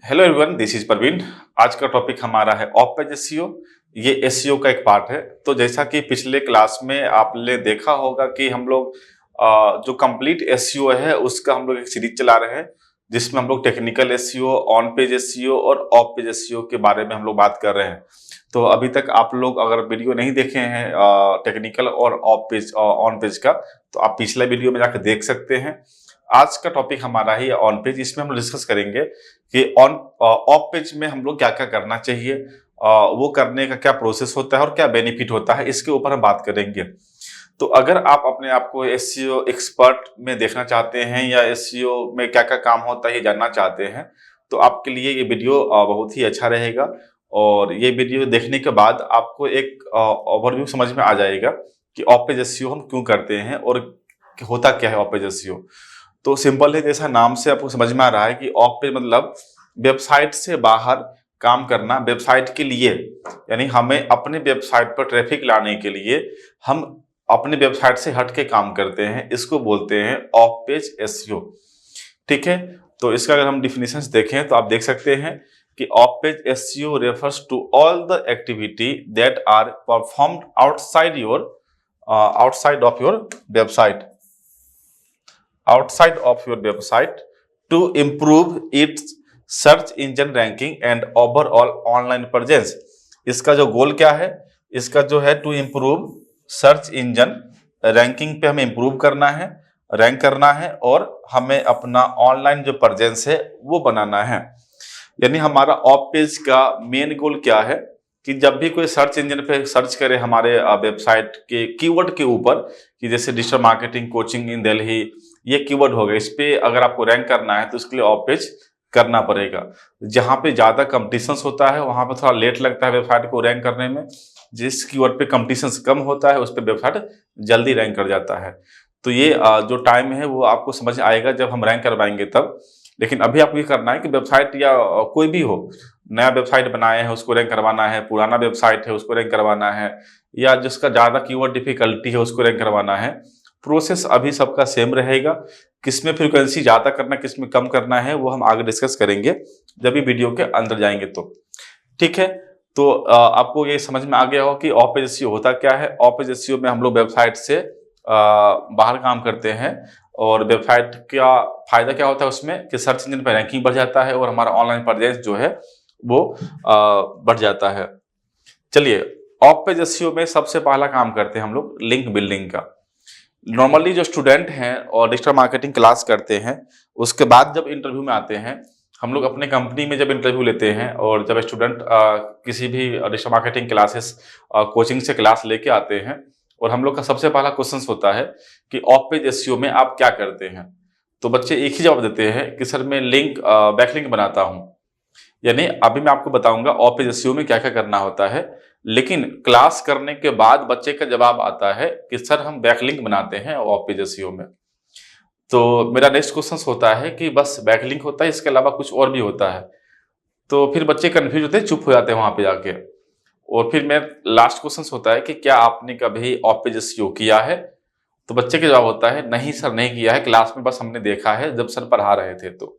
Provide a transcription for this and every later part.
Hello everyone, this is Parveen. आज का topic हमारा है ऑफ पेज एसईओ। ये एसईओ का एक पार्ट है। तो जैसा कि पिछले क्लास में आपने देखा होगा कि हम लोग जो कंप्लीट एसईओ है उसका हम लोग एक सीरीज चला रहे हैं, जिसमें हम लोग technical SEO, on page SEO और ऑफ पेज एसईओ के बारे में हम लोग बात कर रहे हैं। तो अभी तक आप लोग अगर वीडियो नहीं देखे हैं टेक्निकल और ऑफ पेज ऑन पेज का, तो आप पिछले वीडियो में जाकर देख सकते हैं। आज का टॉपिक हमारा ही ऑन पेज। इसमें हम डिस्कस करेंगे कि ऑफ पेज में हम लोग क्या क्या करना चाहिए, वो करने का क्या प्रोसेस होता है और क्या बेनिफिट होता है, इसके ऊपर हम बात करेंगे। तो अगर आप अपने आप को एसईओ एक्सपर्ट में देखना चाहते हैं या एसईओ में क्या क्या काम होता है ये जानना चाहते हैं, तो आपके लिए ये वीडियो बहुत ही अच्छा रहेगा। और ये वीडियो देखने के बाद आपको एक ओवरव्यू समझ में आ जाएगा कि ऑफ पेज एसईओ हम क्यों करते हैं और होता क्या है ऑफ पेज एसईओ। तो सिंपल है, जैसा नाम से आपको समझ में आ रहा है कि ऑफ पेज मतलब वेबसाइट से बाहर काम करना वेबसाइट के लिए, यानी हमें अपने वेबसाइट पर ट्रैफिक लाने के लिए हम अपने वेबसाइट से हट के काम करते हैं, इसको बोलते हैं ऑफ पेज एसईओ। ठीक है, तो इसका अगर हम डिफिनेशंस देखें तो आप देख सकते हैं कि off page SEO refers to all the activity that are performed outside of your website to improve its search engine ranking and overall online presence। इसका जो गोल क्या है, इसका जो है to improve search engine ranking पे हमें इम्प्रूव करना है, रैंक करना है और हमें अपना ऑनलाइन जो प्रेजेंस है वो बनाना है। यानी हमारा ऑफ पेज का मेन गोल क्या है कि जब भी कोई सर्च इंजन पे सर्च करे हमारे वेबसाइट के कीवर्ड के ऊपर, कि जैसे डिजिटल मार्केटिंग कोचिंग इन दिल्ली, ये कीवर्ड हो गया, इस पे अगर आपको रैंक करना है तो इसके लिए ऑफ पेज करना पड़ेगा। जहां पे ज्यादा कंपटीशन होता है वहां पे थोड़ा लेट लगता है वेबसाइट को रैंक करने में, जिस कीवर्ड पे कंपटीशन कम होता है उस पे वेबसाइट जल्दी रैंक कर जाता है। तो ये जो टाइम है वो आपको समझ आएगा जब हम रैंक करवाएंगे तब। लेकिन अभी आपको ये करना है कि वेबसाइट या कोई भी हो, नया वेबसाइट बनाए हैं उसको रैंक करवाना है, पुराना वेबसाइट है उसको रैंक करवाना है, या जिसका ज्यादा कीवर्ड डिफिकल्टी है उसको रैंक करवाना है, प्रोसेस अभी सबका सेम रहेगा। किसमें फ्रीक्वेंसी ज्यादा करना किसमें कम करना है वो हम आगे डिस्कस करेंगे जब भी वीडियो के अंदर जाएंगे तो। ठीक है, तो आपको ये समझ में आ गया हो कि ऑफ पेज एसईओ होता क्या है। ऑफ पेज एसईओ में हम लोग वेबसाइट से बाहर काम करते हैं और वेबसाइट का फायदा क्या होता है उसमें कि सर्च इंजन पर रैंकिंग बढ़ जाता है और हमारा ऑनलाइन प्रेजेंस जो है वो बढ़ जाता है। चलिए, ऑफ पेज एसईओ में सबसे पहला काम करते हैं हम लोग लिंक बिल्डिंग का। नॉर्मली जो स्टूडेंट हैं और डिजिटल मार्केटिंग क्लास करते हैं उसके बाद जब इंटरव्यू में आते हैं, हम लोग अपने कंपनी में जब इंटरव्यू लेते हैं और जब स्टूडेंट किसी भी डिजिटल मार्केटिंग क्लासेस कोचिंग से क्लास लेके आते हैं और हम लोग का सबसे पहला क्वेश्चन होता है कि ऑफ पेज एसईओ में आप क्या करते हैं, तो बच्चे एक ही जवाब देते हैं कि सर मैं बैकलिंक बनाता हूँ। यानी अभी मैं आपको बताऊंगा ऑफ पेज एसईओ में क्या क्या करना होता है, लेकिन क्लास करने के बाद बच्चे का जवाब आता है कि सर हम बैकलिंक बनाते हैं ऑफ पेज एसईओ में। तो मेरा नेक्स्ट क्वेश्चन होता है कि बस बैकलिंक होता है, इसके अलावा कुछ और भी होता है? तो फिर बच्चे कंफ्यूज होते हैं, चुप हो जाते हैं वहां पे जाके। और फिर मेरा लास्ट क्वेश्चन होता है कि क्या आपने कभी ऑफ पेज एसईओ किया है? तो बच्चे का जवाब होता है नहीं सर नहीं किया है, क्लास में बस हमने देखा है जब सर पढ़ा रहे थे। तो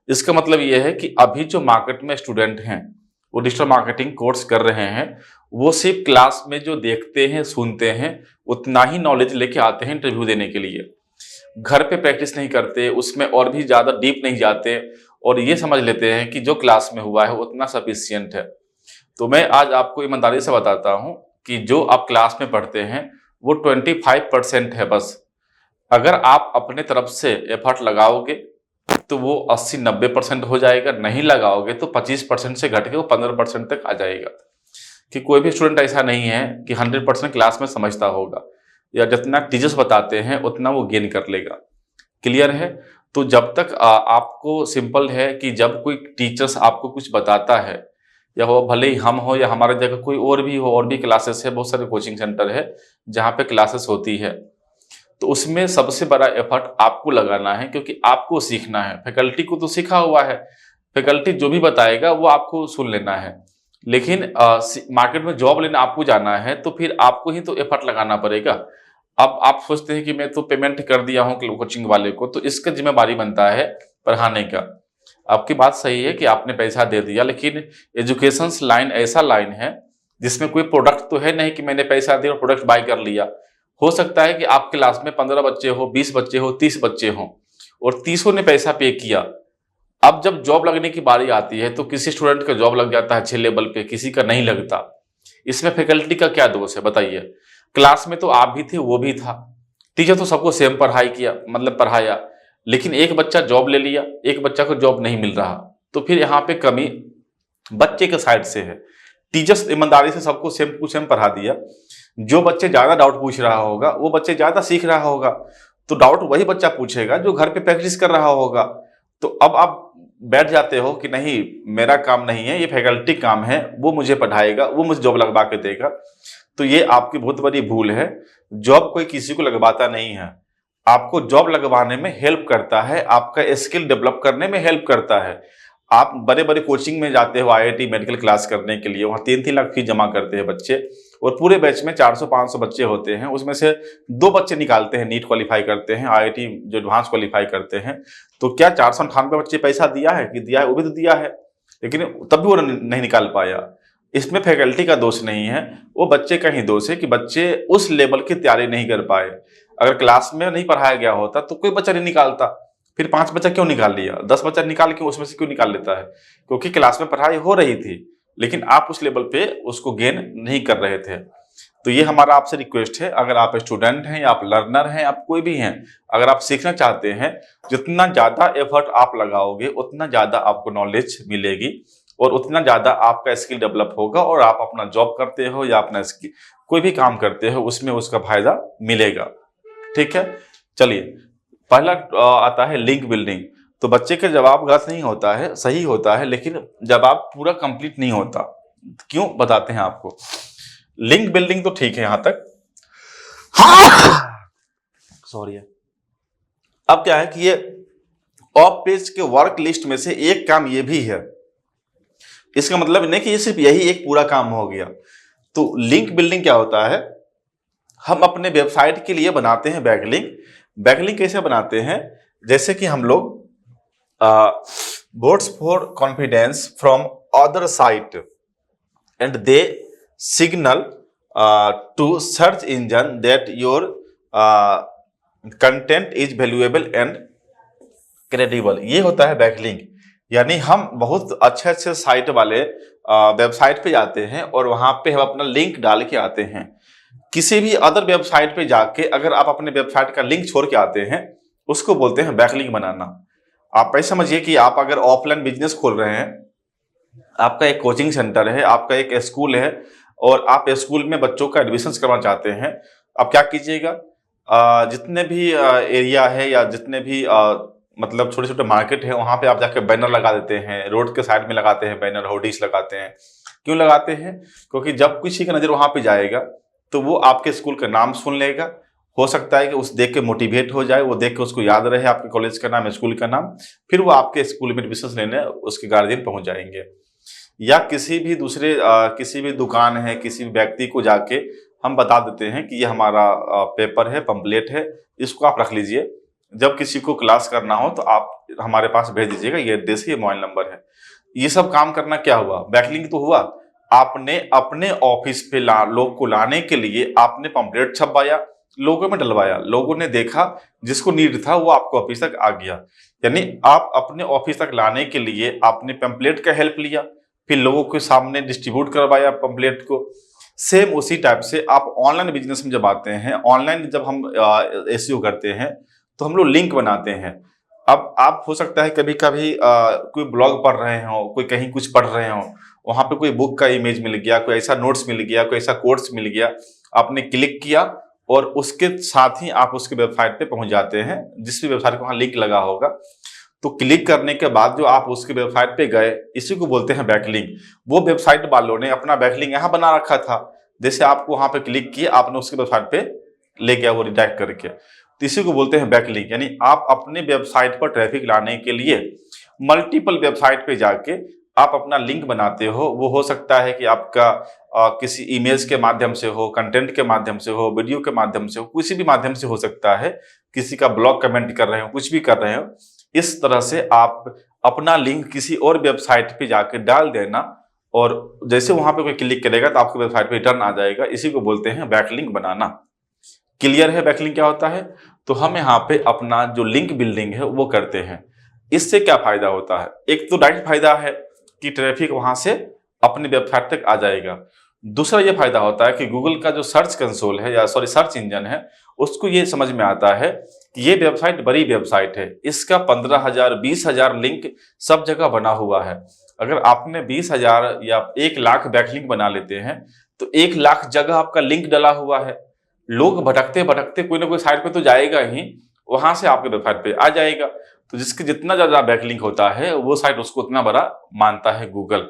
इसका मतलब यह है कि अभी जो मार्केट में स्टूडेंट हैं वो डिजिटल मार्केटिंग कोर्स कर रहे हैं, वो सिर्फ क्लास में जो देखते हैं सुनते हैं उतना ही नॉलेज लेके आते हैं इंटरव्यू देने के लिए। घर पे प्रैक्टिस नहीं करते, उसमें और भी ज्यादा डीप नहीं जाते और ये समझ लेते हैं कि जो क्लास में हुआ है उतना सफिशियंट है। तो मैं आज आपको ईमानदारी से बताता हूं कि जो आप क्लास में पढ़ते हैं वो 25% है बस। अगर आप अपने तरफ से एफर्ट लगाओगे तो वो 80-90% हो जाएगा, नहीं लगाओगे तो 25% से घट के वो 15% तक आ जाएगा। कि कोई भी स्टूडेंट ऐसा नहीं है कि 100% क्लास में समझता होगा, या जितना टीचर्स बताते हैं उतना वो गेन कर लेगा। क्लियर है? तो जब तक आपको सिंपल है कि जब कोई टीचर्स आपको कुछ बताता है, या वो भले ही हम हो या हमारे जगह कोई और भी हो, और भी क्लासेस है, बहुत सारे कोचिंग सेंटर है जहाँ पे क्लासेस होती है, तो उसमें सबसे बड़ा एफर्ट आपको लगाना है क्योंकि आपको सीखना है। फैकल्टी को तो सीखा हुआ है, फैकल्टी जो भी बताएगा वो आपको सुन लेना है, लेकिन मार्केट में जॉब लेना आपको जाना है तो फिर आपको ही तो एफर्ट लगाना पड़ेगा। अब आप सोचते हैं कि मैं तो पेमेंट कर दिया हूँ कोचिंग वाले को, तो इसका जिम्मेदारी बनता है पढ़ाने का। आपकी बात सही है कि आपने पैसा दे दिया, लेकिन एजुकेशन लाइन ऐसा लाइन है जिसमें कोई प्रोडक्ट तो है नहीं कि मैंने पैसा दिया और प्रोडक्ट बाय कर लिया। हो सकता है कि आपके क्लास में 15 बच्चे हो, 20 बच्चे हो, 30 बच्चे हो और 30 ने पैसा पे किया। अब जब जॉब लगने की बारी आती है तो किसी स्टूडेंट का जॉब लग जाता है अच्छे लेवल पे, किसी का नहीं लगता। इसमें फैकल्टी का क्या दोष है बताइए? क्लास में तो आप भी थे, वो भी था, टीचर तो सबको सेम पढ़ाई किया, मतलब पढ़ाया, लेकिन एक बच्चा जॉब ले लिया, एक बच्चा को जॉब नहीं मिल रहा। तो फिर यहाँ पे कमी बच्चे के साइड से है। टीचर्स ईमानदारी से सबको सेम टू सेम पढ़ा दिया। जो बच्चे ज्यादा डाउट पूछ रहा होगा वो बच्चे ज्यादा सीख रहा होगा, तो डाउट वही बच्चा पूछेगा जो घर पे प्रैक्टिस कर रहा होगा। तो अब आप बैठ जाते हो कि नहीं, मेरा काम नहीं है, ये फैकल्टी काम है, वो मुझे पढ़ाएगा, वो मुझे जॉब लगवा के देगा। तो ये आपकी बहुत बड़ी भूल है। जॉब कोई किसी को लगवाता नहीं है, आपको जॉब लगवाने में हेल्प करता है, आपका स्किल डेवलप करने में हेल्प करता है। आप बड़े बड़े कोचिंग में जाते हो आईआईटी मेडिकल क्लास करने के लिए, वहाँ 3-3 लाख फीस जमा करते हैं बच्चे, और पूरे बैच में 400-500 बच्चे होते हैं, उसमें से 2 बच्चे निकालते हैं, नीट क्वालिफाई करते हैं, आईआईटी जो एडवांस क्वालिफाई करते हैं। तो क्या 498 बच्चे पैसा दिया है कि दिया है? वो भी तो दिया है, लेकिन तब भी वो नहीं निकाल पाया। इसमें फैकल्टी का दोष नहीं है, वो बच्चे का ही दोष है कि बच्चे उस लेवल की तैयारी नहीं कर पाए। अगर क्लास में नहीं पढ़ाया गया होता तो कोई बच्चा नहीं निकालता। फिर 5 बच्चा क्यों निकाल लिया, 10 बच्चा निकाल के उसमें से क्यों निकाल लेता है? क्योंकि क्लास में पढ़ाई हो रही थी, लेकिन आप उस लेवल पे उसको गेन नहीं कर रहे थे। तो ये हमारा आपसे रिक्वेस्ट है, अगर आप स्टूडेंट हैं या आप लर्नर हैं, आप कोई भी हैं, अगर आप सीखना चाहते हैं, जितना ज्यादा एफर्ट आप लगाओगे उतना ज्यादा आपको नॉलेज मिलेगी और उतना ज्यादा आपका स्किल डेवलप होगा, और आप अपना जॉब करते हो या अपना कोई भी काम करते हो उसमें उसका फायदा मिलेगा। ठीक है, चलिए पहला आता है लिंक बिल्डिंग। तो बच्चे का जवाब गलत नहीं होता है, सही होता है, लेकिन जवाब पूरा कंप्लीट नहीं होता। क्यों बताते हैं आपको। लिंक बिल्डिंग तो ठीक है यहां तक, सॉरी। अब क्या है कि ये ऑफ पेज के वर्क लिस्ट में से एक काम ये भी है। इसका मतलब नहीं कि ये सिर्फ यही एक पूरा काम हो गया। तो लिंक बिल्डिंग क्या होता है, हम अपने वेबसाइट के लिए बनाते हैं बैकलिंक। बैकलिंक कैसे बनाते हैं, जैसे कि हम लोग votes for confidence from other site and they signal to search engine that your content is valuable and credible। ये होता है बैकलिंक। यानी हम बहुत अच्छे अच्छे साइट वाले वेबसाइट पे जाते हैं और वहां पे हम अपना लिंक डाल के आते हैं। किसी भी अदर वेबसाइट पे जाके अगर आप अपने वेबसाइट का लिंक छोड़ के आते हैं, उसको बोलते हैं बैकलिंक बनाना। आप ऐसे समझिए कि आप अगर ऑफलाइन बिजनेस खोल रहे हैं, आपका एक कोचिंग सेंटर है, आपका एक स्कूल है और आप स्कूल में बच्चों का एडमिशन करवाना चाहते हैं। आप क्या कीजिएगा, जितने भी एरिया है या जितने भी मतलब छोटे छोटे मार्केट है, वहां पे आप जाकर बैनर लगा देते हैं, रोड के साइड में लगाते हैं बैनर, होर्डिंग्स लगाते हैं। क्यों लगाते हैं? क्योंकि जब किसी का नजर वहां पे जाएगा तो वो आपके स्कूल का नाम सुन लेगा, हो सकता है कि उस देख के मोटिवेट हो जाए, वो देख के उसको याद रहे आपके कॉलेज का नाम, स्कूल का नाम, फिर वो आपके स्कूल में एडमिशन लेने उसके गार्जियन पहुंच जाएंगे। या किसी भी दूसरे किसी भी दुकान है, किसी भी व्यक्ति को जाके हम बता देते हैं कि ये हमारा पेपर है, पंपलेट है, इसको आप रख लीजिए, जब किसी को क्लास करना हो तो आप हमारे पास भेज दीजिएगा, ये एड्रेस है, ये मोबाइल नंबर है। ये सब काम करना क्या हुआ, बैकलिंक तो हुआ। आपने अपने ऑफिस पे लोग को लाने के लिए आपने पंपलेट छपवाया, लोगों में डलवाया, लोगों ने देखा, जिसको नीड था वो आपको ऑफिस तक आ गया। यानी आप अपने ऑफिस तक लाने के लिए आपने पंपलेट का हेल्प लिया, फिर लोगों के सामने डिस्ट्रीब्यूट करवाया पंपलेट को। सेम उसी टाइप से आप ऑनलाइन बिजनेस में जब आते हैं, ऑनलाइन जब हम एसईओ करते हैं तो हम लोग लिंक बनाते हैं। अब आप हो सकता है कभी कभी कोई ब्लॉग पढ़ रहे हो, कोई कहीं कुछ पढ़ रहे हो, वहां पे कोई बुक का इमेज मिल गया, कोई ऐसा नोट्स मिल गया, कोई ऐसा कोर्स मिल गया, आपने क्लिक किया और उसके साथ ही आप उसके वेबसाइट पे पहुंच जाते हैं, जिस भी वेबसाइट को वहां लिंक लगा होगा। तो क्लिक करने के बाद जो आप उसके वेबसाइट पे गए, इसी को बोलते हैं बैकलिंक। वो वेबसाइट वालों ने अपना बैकलिंक यहाँ बना रखा था, जैसे आपको वहां पे क्लिक किए, आपने उसके वेबसाइट पे ले गया वो रिडायरेक्ट करके, तो इसी को बोलते हैं बैकलिंक। यानी आप अपने वेबसाइट पर ट्रैफिक लाने के लिए मल्टीपल वेबसाइट पे जाके आप अपना लिंक बनाते हो। वो हो सकता है कि आपका किसी इमेज के माध्यम से हो, कंटेंट के माध्यम से हो, वीडियो के माध्यम से हो, किसी भी माध्यम से हो सकता है, किसी का ब्लॉग कमेंट कर रहे हो, कुछ भी कर रहे हो। इस तरह से आप अपना लिंक किसी और वेबसाइट पे जाकर डाल देना और जैसे वहां पे कोई क्लिक करेगा तो आपकी वेबसाइट पे रिटर्न आ जाएगा। इसी को बोलते हैं बैकलिंक बनाना। क्लियर है बैकलिंक क्या होता है? तो हम यहाँ पे अपना जो लिंक बिल्डिंग है वो करते हैं। इससे क्या फायदा होता है? एक तो डायरेक्ट फायदा है कि ट्रैफिक वहां से अपनी वेबसाइट तक आ जाएगा। दूसरा ये फायदा होता है कि गूगल का जो सर्च कंसोल है या सॉरी सर्च इंजन है उसको ये समझ में आता है कि ये वेबसाइट बड़ी वेबसाइट है, इसका 15,000 20,000 लिंक सब जगह बना हुआ है। अगर आपने 20,000 या 1,00,000 बैकलिंक बना लेते हैं तो 1,00,000 जगह आपका लिंक डला हुआ है। लोग भटकते भटकते कोई ना कोई साइट पे तो जाएगा ही, वहां से आपके वेबसाइट पे आ जाएगा। तो जिसके जितना ज्यादा बैकलिंक होता है वो साइट उसको उतना बड़ा मानता है गूगल।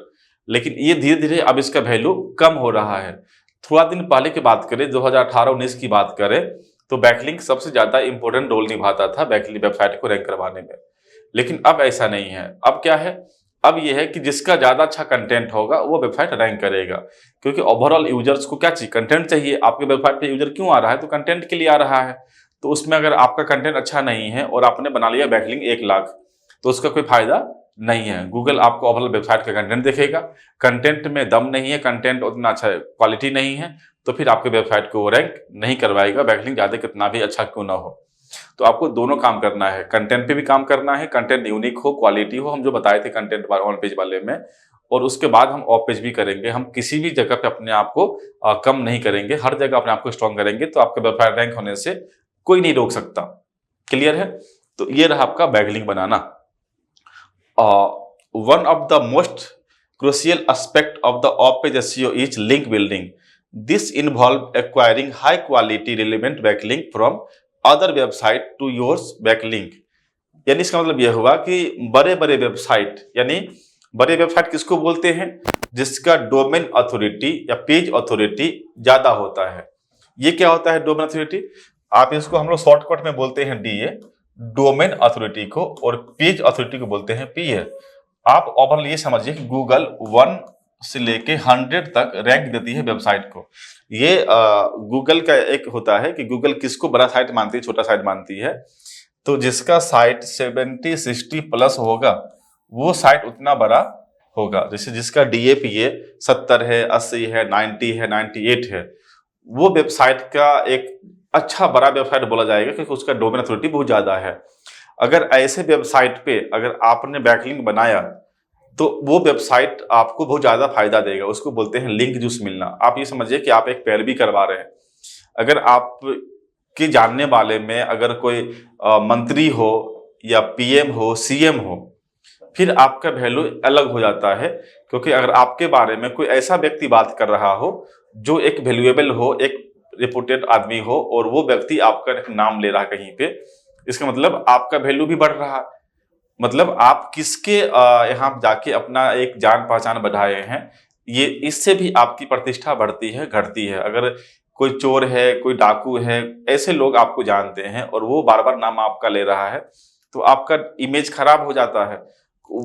लेकिन ये धीरे धीरे अब इसका वैल्यू कम हो रहा है। थोड़ा दिन पहले की बात करें, 2018-19 की बात करें, तो बैकलिंक सबसे ज्यादा इंपॉर्टेंट रोल निभाता था बैकलिंक वेबसाइट को रैंक करवाने में। लेकिन अब ऐसा नहीं है। अब क्या है? अब यह है कि जिसका ज्यादा अच्छा कंटेंट होगा वो वेबसाइट रैंक करेगा। क्योंकि ओवरऑल यूजर्स को क्या चाहिए? कंटेंट चाहिए। आपके वेबसाइट पे यूजर क्यों आ रहा है? तो कंटेंट के लिए आ रहा है। तो उसमें अगर आपका कंटेंट अच्छा नहीं है और आपने बना लिया बैकलिंक 1,00,000, तो उसका कोई फायदा नहीं है। गूगल आपको ओवरऑल वेबसाइट का कंटेंट देखेगा। कंटेंट में दम नहीं है, कंटेंट उतना अच्छा क्वालिटी नहीं है, तो फिर आपके वेबसाइट को वो रैंक नहीं करवाएगा, बैकलिंक ज्यादा कितना भी अच्छा क्यों ना हो। तो आपको दोनों काम करना है, कंटेंट पे भी काम करना है, कंटेंट यूनिक हो, क्वालिटी हो, हम जो बताए थे कंटेंट ऑन पेज वाले में, और उसके बाद हम ऑफ पेज भी करेंगे। हम किसी भी जगह पे अपने आप को कम नहीं करेंगे, हर जगह अपने आप को स्ट्रॉन्ग करेंगे, तो आपका वेबसाइट रैंक होने से कोई नहीं रोक सकता। क्लियर है? तो ये रहा आपका backlink banana. One of the most crucial aspect of the off-page SEO is link building. This involves acquiring high-quality relevant backlink from other website to yours backlink. यानी इसका मतलब यह हुआ कि बड़े बड़े वेबसाइट, यानी बड़े वेबसाइट किसको बोलते हैं? जिसका डोमेन अथॉरिटी या पेज अथॉरिटी ज्यादा होता है। ये क्या होता है डोमेन अथॉरिटी? आप इसको हम लोग शॉर्टकट में बोलते हैं DA, डोमेन अथॉरिटी को, और पेज अथॉरिटी को बोलते हैं PA। आप ओवरऑल ये समझिए कि गूगल 1 से लेके 100 तक रैंक देती है वेबसाइट को। ये गूगल का एक होता है कि गूगल किसको बड़ा साइट मानती है, छोटा साइट मानती है। तो जिसका साइट 70-60 प्लस होगा वो साइट उतना बड़ा होगा। जैसे जिसका DAPA 70 है, 80 है, 90 है, 98 है, वो वेबसाइट का एक अच्छा बड़ा वेबसाइट बोला जाएगा क्योंकि उसका डोमेन अथॉरिटी बहुत ज्यादा है। अगर ऐसे वेबसाइट पे अगर आपने बैकलिंक बनाया तो वो वेबसाइट आपको बहुत ज्यादा फायदा देगा। उसको बोलते हैं लिंक जूस मिलना। आप ये समझिए कि आप एक पैरवी करवा रहे हैं। अगर आप के जानने वाले में अगर कोई मंत्री हो या PM हो, CM हो, फिर आपका वैल्यू अलग हो जाता है। क्योंकि अगर आपके बारे में कोई ऐसा व्यक्ति बात कर रहा हो जो एक वैल्यूएबल हो, एक रिपोर्टेड आदमी हो, और वो व्यक्ति आपका एक नाम ले रहा है कहीं पे, इसका मतलब आपका वैल्यू भी बढ़ रहा है। मतलब आप किसके यहाँ जाके अपना एक जान पहचान बढ़ाए हैं, ये इससे भी आपकी प्रतिष्ठा बढ़ती है, घटती है। अगर कोई चोर है, कोई डाकू है, ऐसे लोग आपको जानते हैं और वो बार बार नाम आपका ले रहा है तो आपका इमेज खराब हो जाता है।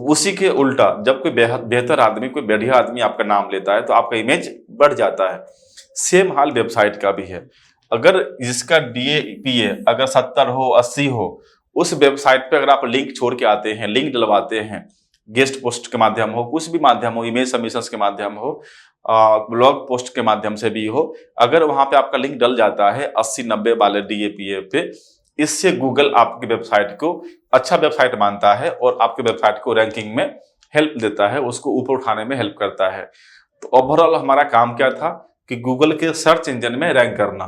उसी के उल्टा जब कोई बेहतर आदमी, कोई बढ़िया आदमी आपका नाम लेता है तो आपका इमेज बढ़ जाता है। सेम हाल वेबसाइट का भी है। अगर जिसका DAPA अगर 70 हो, 80 हो, उस वेबसाइट पे अगर आप लिंक छोड़ के आते हैं, लिंक डलवाते हैं, गेस्ट पोस्ट के माध्यम हो, कुछ भी माध्यम हो, इमेज सबमिशंस के माध्यम हो, ब्लॉग पोस्ट के माध्यम से भी हो, अगर वहां पे आपका लिंक डल जाता है 80-90 वाले DAPA पे, इससे गूगल आपकी वेबसाइट को अच्छा वेबसाइट मानता है और आपके वेबसाइट को रैंकिंग में हेल्प देता है, उसको ऊपर उठाने में हेल्प करता है। तो ओवरऑल हमारा काम क्या था कि गूगल के सर्च इंजन में रैंक करना।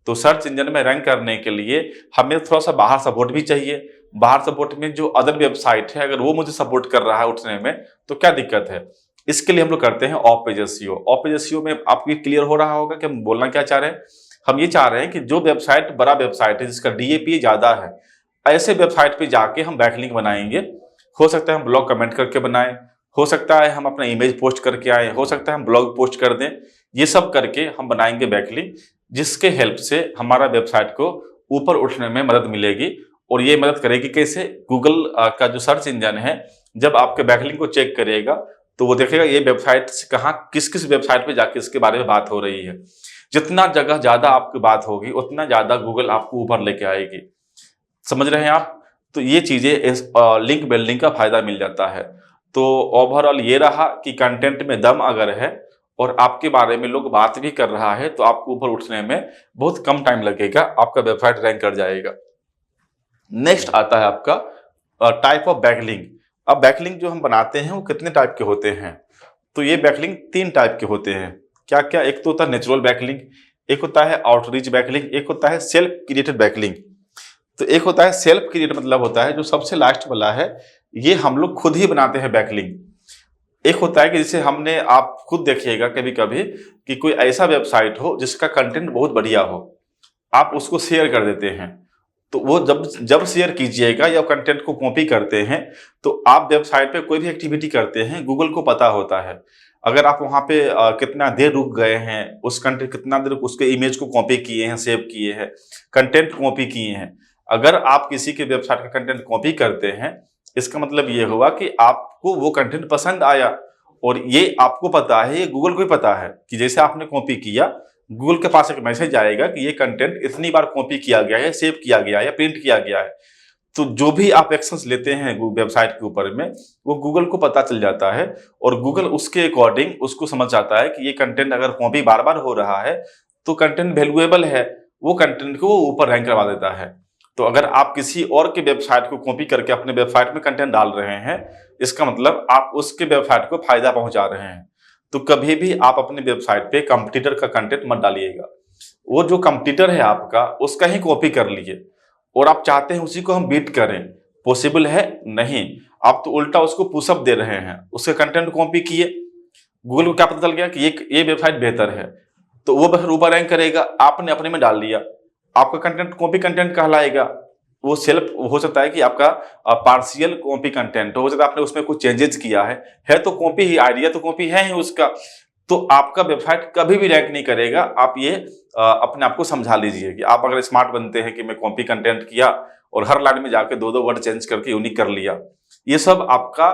तो सर्च इंजन में रैंक करने के लिए हमें थोड़ा सा बाहर सपोर्ट भी चाहिए। बाहर सपोर्ट में जो अदर वेबसाइट है, अगर वो मुझे सपोर्ट कर रहा है उठने में तो क्या दिक्कत है? इसके लिए हम लोग करते हैं of page SEO। Of page SEO में आपको क्लियर हो रहा होगा कि हम बोलना क्या चाह रहे हैं। हम ये चाह रहे हैं कि जो वेबसाइट बड़ा वेबसाइट है, जिसका DAPA ज्यादा है, ऐसे वेबसाइट पे जाके हम बैकलिंक बनाएंगे। हो सकता है हम ब्लॉग कमेंट करके बनाएं, हो सकता है हम अपना इमेज पोस्ट करके आए, हो सकता है हम ब्लॉग पोस्ट कर दें। ये सब करके हम बनाएंगे बैकलिंक, जिसके हेल्प से हमारा वेबसाइट को ऊपर उठने में मदद मिलेगी। और ये मदद करेगी कैसे? गूगल का जो सर्च इंजन है जब आपके बैकलिंक को चेक करेगा तो वो देखेगा ये वेबसाइट कहाँ, किस किस वेबसाइट पे जाके इसके बारे में बात हो रही है। जितना जगह ज्यादा आपकी बात होगी उतना ज्यादा गूगल आपको ऊपर लेके आएगी। समझ रहे हैं आप? तो ये चीजें इस लिंक बिल्डिंग का फायदा मिल जाता है। तो ओवरऑल ये रहा कि कंटेंट में दम अगर है और आपके बारे में लोग बात भी कर रहा है तो आपको ऊपर उठने में बहुत कम टाइम लगेगा, आपका वेबसाइट रैंक कर जाएगा। नेक्स्ट आता है आपका टाइप ऑफ बैकलिंक। अब बैकलिंक जो हम बनाते हैं वो कितने टाइप के होते हैं? तो ये बैकलिंक 3 टाइप के होते हैं। क्या क्या? एक तो होता है नेचुरल बैकलिंक, एक होता है आउटरीच बैकलिंक, एक होता है सेल्फ क्रिएटेड बैकलिंक। तो एक होता है सेल्फ क्रिएट, मतलब होता है जो सबसे लास्ट वाला है, ये हम लोग खुद ही बनाते हैं बैकलिंक। एक होता है कि जैसे हमने, आप खुद देखिएगा कभी कभी कि कोई ऐसा वेबसाइट हो जिसका कंटेंट बहुत बढ़िया हो, आप उसको शेयर कर देते हैं, तो वो जब जब शेयर कीजिएगा या कंटेंट को कॉपी करते हैं तो आप वेबसाइट पे कोई भी एक्टिविटी करते हैं गूगल को पता होता है। अगर आप वहां पे कितना देर रुक गए हैं, उस कंटेंट कितना देर उसके इमेज को कॉपी किए हैं, सेव किए हैं, कंटेंट कॉपी किए हैं, अगर आप किसी के वेबसाइट का कंटेंट कॉपी करते हैं, इसका मतलब ये हुआ कि आपको वो कंटेंट पसंद आया। और ये आपको पता है, ये गूगल को भी पता है कि जैसे आपने कॉपी किया, गूगल के पास एक मैसेज आएगा कि ये कंटेंट इतनी बार कॉपी किया गया है, सेव किया गया है या प्रिंट किया गया है। तो जो भी आप एक्शंस लेते हैं वेबसाइट के ऊपर में, वो गूगल को पता चल जाता है और गूगल उसके अकॉर्डिंग उसको समझ जाता है कि ये कंटेंट अगर कॉपी बार बार हो रहा है तो कंटेंट वैल्यूएबल है, वो कंटेंट को ऊपर रैंक करवा देता है। तो अगर आप किसी और के वेबसाइट को कॉपी करके अपने वेबसाइट में कंटेंट डाल रहे हैं, इसका मतलब आप उसके वेबसाइट को फायदा पहुंचा रहे हैं। तो कभी भी आप अपने वेबसाइट पे कंपटीटर का कंटेंट मत डालिएगा। वो जो कंपटीटर है आपका, उसका ही कॉपी कर लिए और आप चाहते हैं उसी को हम बीट करें, पॉसिबल है? नहीं। आप तो उल्टा उसको पुशअप दे रहे हैं, उसके कंटेंट कॉपी किए, गूगल को क्या पता चल गया कि ये वेबसाइट बेहतर है, तो वो बस ऊपर रैंक करेगा। आपने अपने में डाल दिया, आपका कंटेंट कॉपी कंटेंट कहलाएगा। वो सेल्फ हो सकता है कि आपका पार्शियल कॉपी कंटेंट हो सकता है, आपने उसमें कुछ चेंजेस किया है तो कॉपी ही, आइडिया तो कॉपी है ही उसका। तो आपका वेबसाइट कभी भी रैंक नहीं करेगा। आप ये अपने आप को समझा लीजिए कि आप अगर स्मार्ट बनते हैं कि मैं कॉपी कंटेंट किया और हर लाइन में जाके 2-2 वर्ड चेंज करके यूनिक कर लिया, ये सब आपका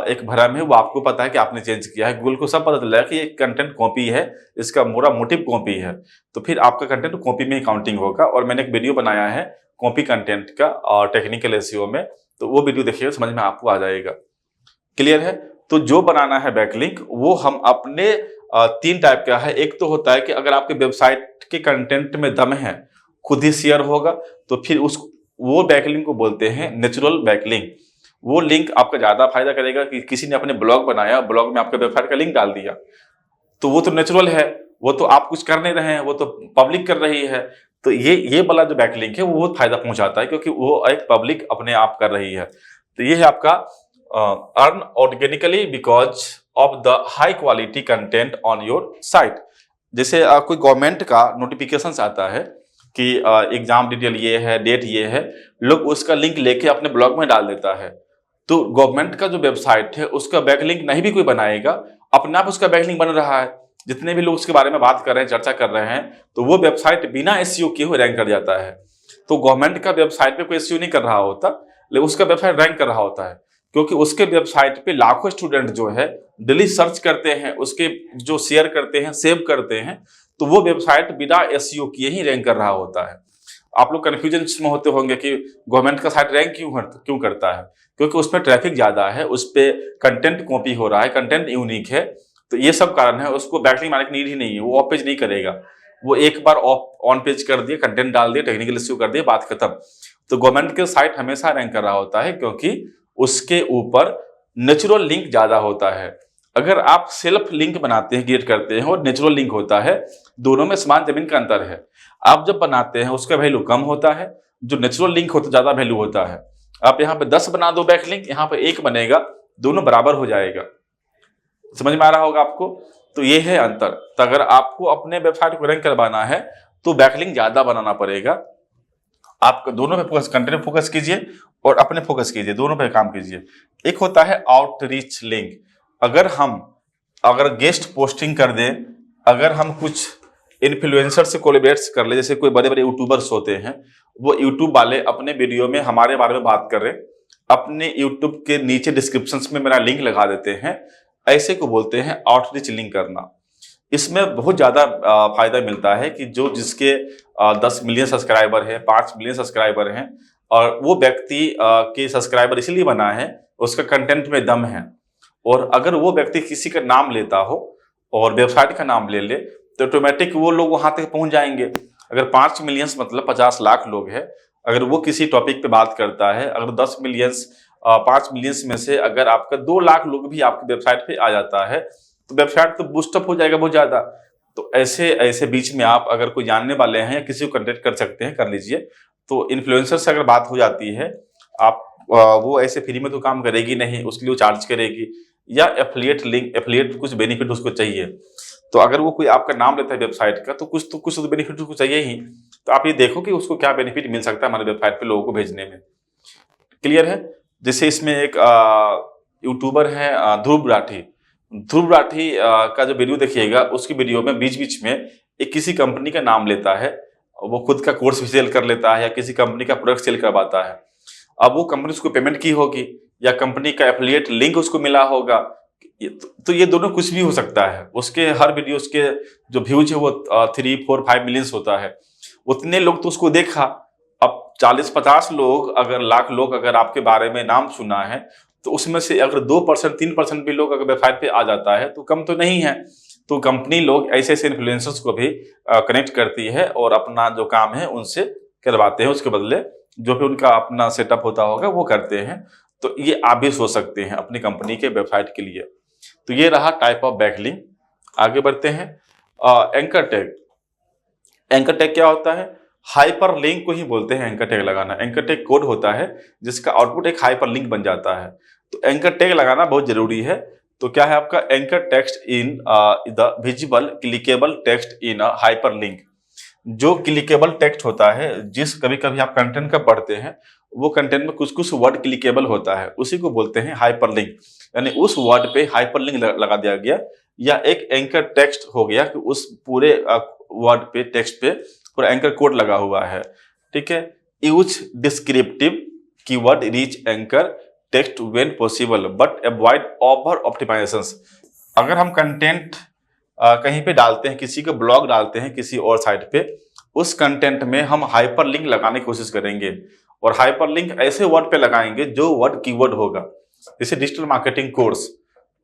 एक भ्रम है। वो आपको पता है कि आपने चेंज किया है, गूगल को सब पता चल रहा है कि ये कंटेंट कॉपी है, इसका पूरा मोटिव कॉपी है, तो फिर आपका कंटेंट कॉपी में ही काउंटिंग होगा। और मैंने एक वीडियो बनाया है कॉपी कंटेंट का और टेक्निकल एसईओ में, तो वो वीडियो देखिएगा, समझ में आपको आ जाएगा। क्लियर है? तो जो बनाना है बैकलिंक, वो हम अपने 3 टाइप का है। एक तो होता है कि अगर आपके वेबसाइट के कंटेंट में दम है, खुद ही शेयर होगा, तो फिर वो बैकलिंक को बोलते हैं नेचुरल बैकलिंक। वो लिंक आपका ज्यादा फायदा करेगा कि किसी ने अपने ब्लॉग बनाया, ब्लॉग में आपके वेबसाइट का लिंक डाल दिया, तो वो तो नेचुरल है, वो तो आप कुछ कर नहीं रहे हैं, वो तो पब्लिक कर रही है। तो ये वाला जो बैकलिंक है वो बहुत फायदा पहुंचाता है, क्योंकि वो एक पब्लिक अपने आप कर रही है। तो ये है आपका earn organically because of the high quality content on your site. जैसे कोई गवर्नमेंट का नोटिफिकेशन आता है कि एग्जाम डिटेल ये है, डेट ये है, लोग उसका लिंक लेके अपने ब्लॉग में डाल देता है। तो गवर्नमेंट का जो वेबसाइट है उसका बैकलिंक नहीं भी कोई बनाएगा, अपने आप उसका बैकलिंक बन रहा है। जितने भी लोग उसके बारे में बात कर रहे हैं, चर्चा कर रहे हैं, तो वो वेबसाइट बिना एसईओ किए हुए रैंक कर जाता है। तो गवर्नमेंट का वेबसाइट पे कोई एसईओ नहीं कर रहा होता, लेकिन उसका वेबसाइट रैंक कर रहा होता है, क्योंकि उसके वेबसाइट पे लाखों स्टूडेंट जो है डेली सर्च करते हैं, उसके जो शेयर करते हैं, सेव करते हैं, तो वो वेबसाइट बिना एसईओ किए ही रैंक कर रहा होता है। आप लोग कंफ्यूजन में होते होंगे कि गवर्नमेंट का साइट रैंक क्यों करता है, क्योंकि उसमें ट्रैफिक ज्यादा है, उस पर कंटेंट कॉपी हो रहा है, कंटेंट यूनिक है, तो ये सब कारण है। उसको बैकलिंक मारने की नीड ही नहीं है, वो ऑफ पेज नहीं करेगा, वो एक बार ऑन पेज कर दिया, कंटेंट डाल दिया, टेक्निकल इश्यू कर दिया, बात खत्म। तो गवर्नमेंट के साइट हमेशा रैंक कर रहा होता है, क्योंकि उसके ऊपर नेचुरल लिंक ज्यादा होता है। अगर आप सेल्फ लिंक बनाते हैं, क्रिएट करते हैं, और नेचुरल लिंक होता है, दोनों में आसमान जमीन का अंतर है। आप जब बनाते हैं उसका वैल्यू कम होता है, जो नेचुरल लिंक होता है ज्यादा वैल्यू होता है। आप यहाँ पे 10 बना दो बैकलिंक, यहाँ पे 1 बनेगा, दोनों बराबर हो जाएगा। समझ में आ रहा होगा आपको? तो ये है अंतर। तो अगर आपको अपने वेबसाइट को रैंक करवाना है तो बैकलिंक ज्यादा बनाना पड़ेगा। आप दोनों पे फोकस, कंटेंट पे फोकस कीजिए और अपने फोकस कीजिए, दोनों पे काम कीजिए। एक होता है आउटरीच लिंक। अगर गेस्ट पोस्टिंग कर दें, अगर हम कुछ इन्फ्लुएंसर से कोलैबोरेट कर ले, जैसे कोई बड़े बड़े यूट्यूबर्स होते हैं, वो यूट्यूब वाले अपने वीडियो में हमारे बारे में बात कर रहे, अपने यूट्यूब के नीचे डिस्क्रिप्शन में मेरा लिंक लगा देते हैं, ऐसे को बोलते हैं आउटरीच लिंक करना। इसमें बहुत ज्यादा फायदा मिलता है कि जिसके 10 मिलियन सब्सक्राइबर है, 5 मिलियन सब्सक्राइबर हैं, और वो व्यक्ति के सब्सक्राइबर इसलिए बना है, उसका कंटेंट में दम है। और अगर वो व्यक्ति किसी का नाम लेता हो और वेबसाइट का नाम ले ले तो ऑटोमेटिक वो लोग वहां तक पहुंच जाएंगे। अगर 5 मिलियंस मतलब 50 लाख लोग हैं, अगर वो किसी टॉपिक पे बात करता है, अगर 10 मिलियंस 5 मिलियंस में से अगर आपका 2 लाख लोग भी आपकी वेबसाइट पे आ जाता है तो वेबसाइट तो बूस्टअप हो जाएगा बहुत ज्यादा। तो ऐसे ऐसे बीच में आप अगर कोई जानने वाले हैं या किसी को कंटेक्ट कर सकते हैं, कर लीजिए। तो इन्फ्लुएंसर से अगर बात हो जाती है, आप वो ऐसे फ्री में तो काम करेगी नहीं, उसके लिए वो चार्ज करेगी, या एफिलिएट लिंक, एफिलिएट कुछ बेनिफिट उसको चाहिए। तो अगर वो कोई आपका नाम लेता है वेबसाइट का तो कुछ तो बेनिफिट उसको चाहिए ही। तो आप ये देखो कि उसको क्या बेनिफिट मिल सकता है हमारे वेबसाइट पे लोगों को भेजने में। क्लियर है? जैसे इसमें एक यूट्यूबर है ध्रुव राठी। ध्रुव राठी का जो वीडियो देखिएगा, उसकी वीडियो में बीच बीच में एक किसी कंपनी का नाम लेता है, वो खुद का कोर्स भी सेल कर लेता है या किसी कंपनी का प्रोडक्ट सेल करवाता है। अब वो कंपनी उसको पेमेंट की होगी या कंपनी का एफिलिएट लिंक उसको मिला होगा, तो ये दोनों कुछ भी हो सकता है। उसके हर वीडियोस के जो व्यूज है वो 3, 4, 5 मिलियंस होता है। उतने लोग तो उसको देखा। अब 40-50 लोग, अगर लाख लोग अगर आपके बारे में नाम सुना है, तो उसमें से अगर 2%, 3% भी लोग अगर वेबसाइट पे आ जाता है तो कम तो नहीं है। तो कंपनी लोग ऐसे ऐसे इन्फ्लुएंसर्स को भी कनेक्ट करती है और अपना जो काम है उनसे करवाते हैं, उसके बदले जो भी उनका अपना सेटअप होता होगा वो करते हैं। तो ये आप भी सोच सकते हैं अपनी कंपनी के वेबसाइट के लिए। तो ये रहा टाइप ऑफ बैकलिंक। आगे बढ़ते हैं। Anchor tag. एंकर टैग क्या होता है? हाइपर लिंक को ही बोलते हैं एंकर टैग लगाना। एंकर टैग कोड होता है जिसका आउटपुट एक हाइपर लिंक बन जाता है। तो एंकर टैग लगाना बहुत जरूरी है। तो क्या है आपका? Anchor text in the visible clickable text in a hyper link. जो क्लिकेबल टेक्स्ट होता है, जिस कभी कभी आप कंटेंट का पढ़ते हैं, वो कंटेंट में कुछ कुछ वर्ड क्लिकेबल होता है, उसी को बोलते हैं हाइपर लिंक। यानी उस वर्ड पे हाइपर लिंक लगा दिया गया, या एक एंकर टेक्स्ट हो गया कि उस पूरे वर्ड पे, टेक्स्ट पे पूरा एंकर कोड लगा हुआ है। ठीक है? Use descriptive keyword reach anchor text when possible but avoid over optimisations. अगर हम कंटेंट कहीं पे डालते हैं, किसी का ब्लॉग डालते हैं किसी और साइट पे, उस कंटेंट में हम हाइपर लिंक लगाने की कोशिश करेंगे। और हाइपर लिंक ऐसे वर्ड पे लगाएंगे जो वर्ड कीवर्ड होगा। जैसे डिजिटल मार्केटिंग कोर्स,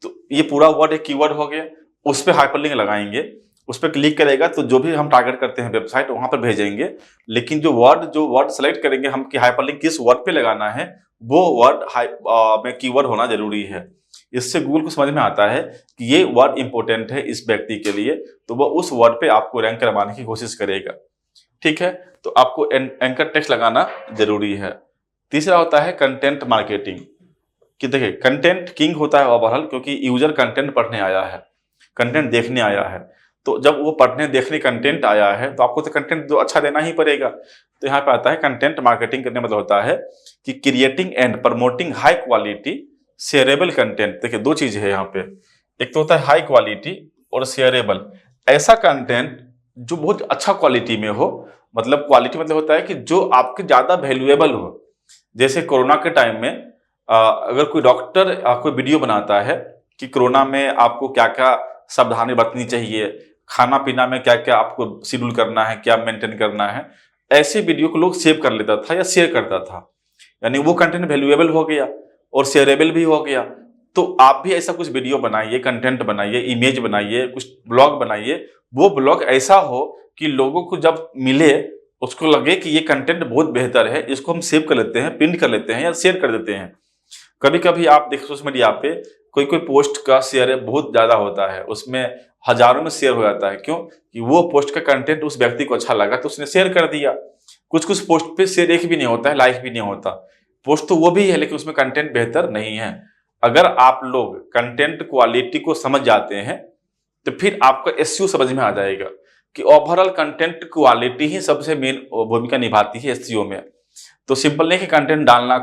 तो ये पूरा वर्ड एक कीवर्ड हो गया, उस पर हाइपर लिंक लगाएंगे। उस पर क्लिक करेगा तो जो भी हम टारगेट करते हैं वेबसाइट, वहां पर भेजेंगे। लेकिन जो वर्ड सेलेक्ट करेंगे हम कि हाइपर लिंक किस वर्ड पे लगाना है, वो वर्ड में कीवर्ड होना जरूरी है। इससे गूगल को समझ में आता है कि ये वर्ड इंपॉर्टेंट है इस व्यक्ति के लिए, तो वो उस वर्ड पे आपको रैंक करवाने की कोशिश करेगा। ठीक है? तो आपको एंकर टेक्स्ट लगाना जरूरी है। तीसरा होता है कंटेंट मार्केटिंग। कि देखिए, कंटेंट किंग होता है ओवरऑल, क्योंकि यूजर कंटेंट पढ़ने आया है, कंटेंट देखने आया है। तो जब वो पढ़ने देखने कंटेंट आया है तो आपको तो कंटेंट तो अच्छा देना ही पड़ेगा। तो यहाँ पे आता है कंटेंट मार्केटिंग करने मतलब होता है कि creating and promoting high quality shareable content. देखिए, दो चीज है यहाँ पे, एक तो होता है हाई क्वालिटी और शेयरेबल। ऐसा कंटेंट जो बहुत अच्छा क्वालिटी में हो, मतलब क्वालिटी मतलब होता है कि जो आपके ज्यादा वैल्यूएबल हो। जैसे कोरोना के टाइम में अगर कोई डॉक्टर कोई वीडियो बनाता है कि कोरोना में आपको क्या क्या सावधानी बरतनी चाहिए, खाना पीना में क्या क्या आपको शेड्यूल करना है, क्या मेंटेन करना है, ऐसे वीडियो को लोग सेव कर लेता था या शेयर करता था। यानी वो कंटेंट वैल्यूएबल हो गया और शेयरेबल भी हो गया। तो आप भी ऐसा कुछ वीडियो बनाइए, कंटेंट बनाइए, इमेज बनाइए, कुछ ब्लॉग बनाइए। वो ब्लॉग ऐसा हो कि लोगों को जब मिले उसको लगे कि ये कंटेंट बहुत बेहतर है, इसको हम सेव कर लेते हैं, पिन कर लेते हैं या शेयर कर देते हैं। कभी कभी आप देखो सोशल मीडिया पे कोई कोई पोस्ट का शेयर बहुत ज्यादा होता है, उसमें हजारों में शेयर हो जाता है। क्यों? कि वो पोस्ट का कंटेंट उस व्यक्ति को अच्छा लगा तो उसने शेयर कर दिया। कुछ कुछ पोस्ट पे शेयर एक भी नहीं होता है, लाइक भी नहीं होता। पोस्ट तो वो भी है लेकिन उसमें कंटेंट बेहतर नहीं है। अगर आप लोग कंटेंट क्वालिटी को समझ जाते हैं तो फिर आपका एसईओ समझ में आ जाएगा कि ओवरऑल कंटेंट क्वालिटी ही सबसे मेन भूमिका निभाती है एसईओ में। तो सिंपल नहीं कि कंटेंट डालना,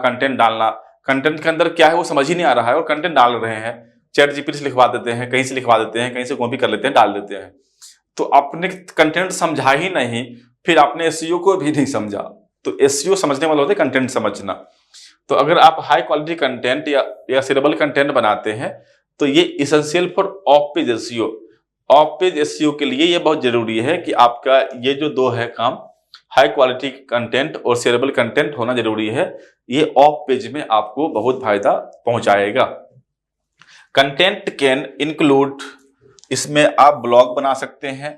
कंटेंट के अंदर क्या है वो समझ ही नहीं आ रहा है और कंटेंट डाल रहे हैं, चैट जीपीटी से लिखवा देते हैं, कहीं से लिखवा देते हैं, कहीं से कॉपी कर लेते हैं, डाल देते हैं। तो आपने कंटेंट समझा ही नहीं, फिर आपने एसईओ को भी नहीं समझा। तो एसईओ समझने वाला होता है कंटेंट समझना। तो अगर आप हाई क्वालिटी कंटेंट या शेयरेबल कंटेंट बनाते हैं तो ये essential for of page SEO. Of page SEO के लिए ये बहुत जरूरी है कि आपका ये जो दो है काम, हाई क्वालिटी कंटेंट और शेयरेबल कंटेंट होना जरूरी है। ये ऑफ पेज में आपको बहुत फायदा पहुंचाएगा। कंटेंट कैन इंक्लूड, इसमें आप ब्लॉग बना सकते हैं,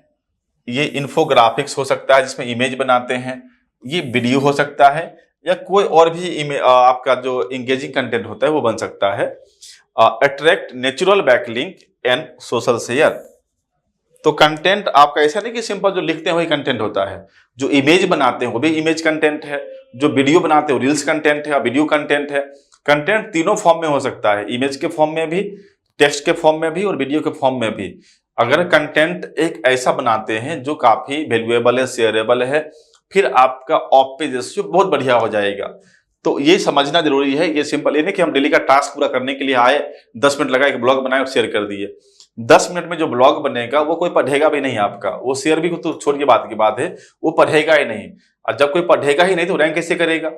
ये इन्फोग्राफिक्स हो सकता है जिसमें इमेज बनाते हैं, ये वीडियो हो सकता है, या कोई और भी आपका जो इंगेजिंग कंटेंट होता है वो बन सकता है। Attract natural backlink and social share. तो कंटेंट आपका ऐसा नहीं कि सिंपल जो लिखते हैं वही कंटेंट होता है, जो इमेज बनाते हैं वो भी इमेज कंटेंट है, जो वीडियो बनाते हैं वो रील्स कंटेंट है, वीडियो कंटेंट है। कंटेंट तीनों फॉर्म में हो सकता है, इमेज के फॉर्म में भी, टेक्स्ट के फॉर्म में भी और वीडियो के फॉर्म में भी। अगर कंटेंट एक ऐसा बनाते हैं जो काफी वैल्यूएबल है, शेयरेबल है, फिर आपका ऑफ पेज रेशियो बहुत बढ़िया हो जाएगा। तो ये समझना जरूरी है। ये सिंपल ये नहीं कि हम डेली का टास्क पूरा करने के लिए आए, 10 मिनट लगा एक ब्लॉग बनाए और शेयर कर दिए। 10 मिनट में जो ब्लॉग बनेगा वो कोई पढ़ेगा भी नहीं आपका, वो शेयर भी तो छोड़ के बात की बात है, वो पढ़ेगा ही नहीं। और जब कोई पढ़ेगा ही नहीं तो रैंक कैसे करेगा।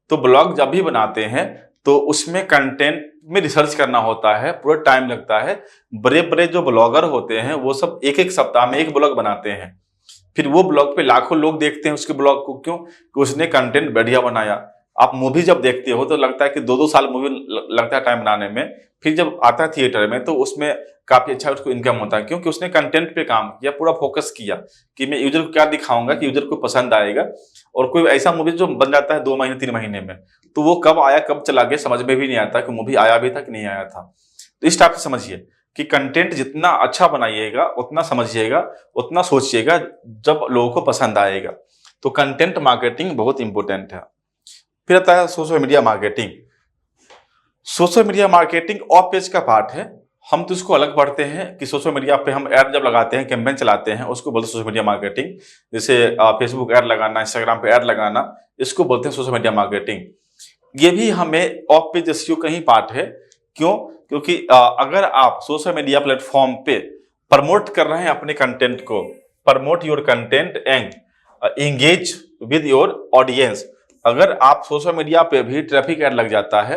तो ब्लॉग जब भी बनाते हैं तो उसमें कंटेंट में रिसर्च करना होता है, पूरा टाइम लगता है। बड़े बड़े जो ब्लॉगर होते हैं वो सब एक एक सप्ताह में एक ब्लॉग बनाते हैं, फिर वो ब्लॉग पे लाखों लोग देखते हैं उसके ब्लॉग को। क्यों? कि उसने कंटेंट बढ़िया बनाया। आप मूवी जब देखते हो तो लगता है कि 2-2 साल मूवी लगता है टाइम बनाने में, फिर जब आता है थिएटर में तो उसमें काफी अच्छा उसको इनकम होता है, क्योंकि उसने कंटेंट पे काम किया, पूरा फोकस किया कि मैं यूजर को क्या दिखाऊंगा कि यूजर को पसंद आएगा। और कोई ऐसा मूवी जो बन जाता है 2 महीने 3 महीने में, तो वो कब आया कब चला गया समझ में भी नहीं आता कि मूवी आया भी था कि नहीं आया था। तो इस टाइप से समझिए कि कंटेंट जितना अच्छा बनाइएगा उतना समझिएगा, उतना सोचिएगा, जब लोगों को पसंद आएगा। तो कंटेंट मार्केटिंग बहुत इंपॉर्टेंट है। फिर आता है social media marketing. Social media marketing of page का पार्ट है। हम तो इसको अलग पढ़ते हैं कि सोशल मीडिया पे हम ऐड जब लगाते हैं, कैंपेन चलाते हैं, उसको बोलते हैं सोशल मीडिया मार्केटिंग। जैसे फेसबुक ऐड लगाना, इंस्टाग्राम पे ऐड लगाना, इसको बोलते हैं सोशल मीडिया मार्केटिंग। ये भी हमें ऑफ पेज एसईओ का ही पार्ट है। क्यों? क्योंकि अगर आप सोशल मीडिया प्लेटफॉर्म पे प्रमोट कर रहे हैं अपने कंटेंट को, promote your content and engage with your audience. अगर आप सोशल मीडिया पे भी ट्रैफिक ऐड लग जाता है,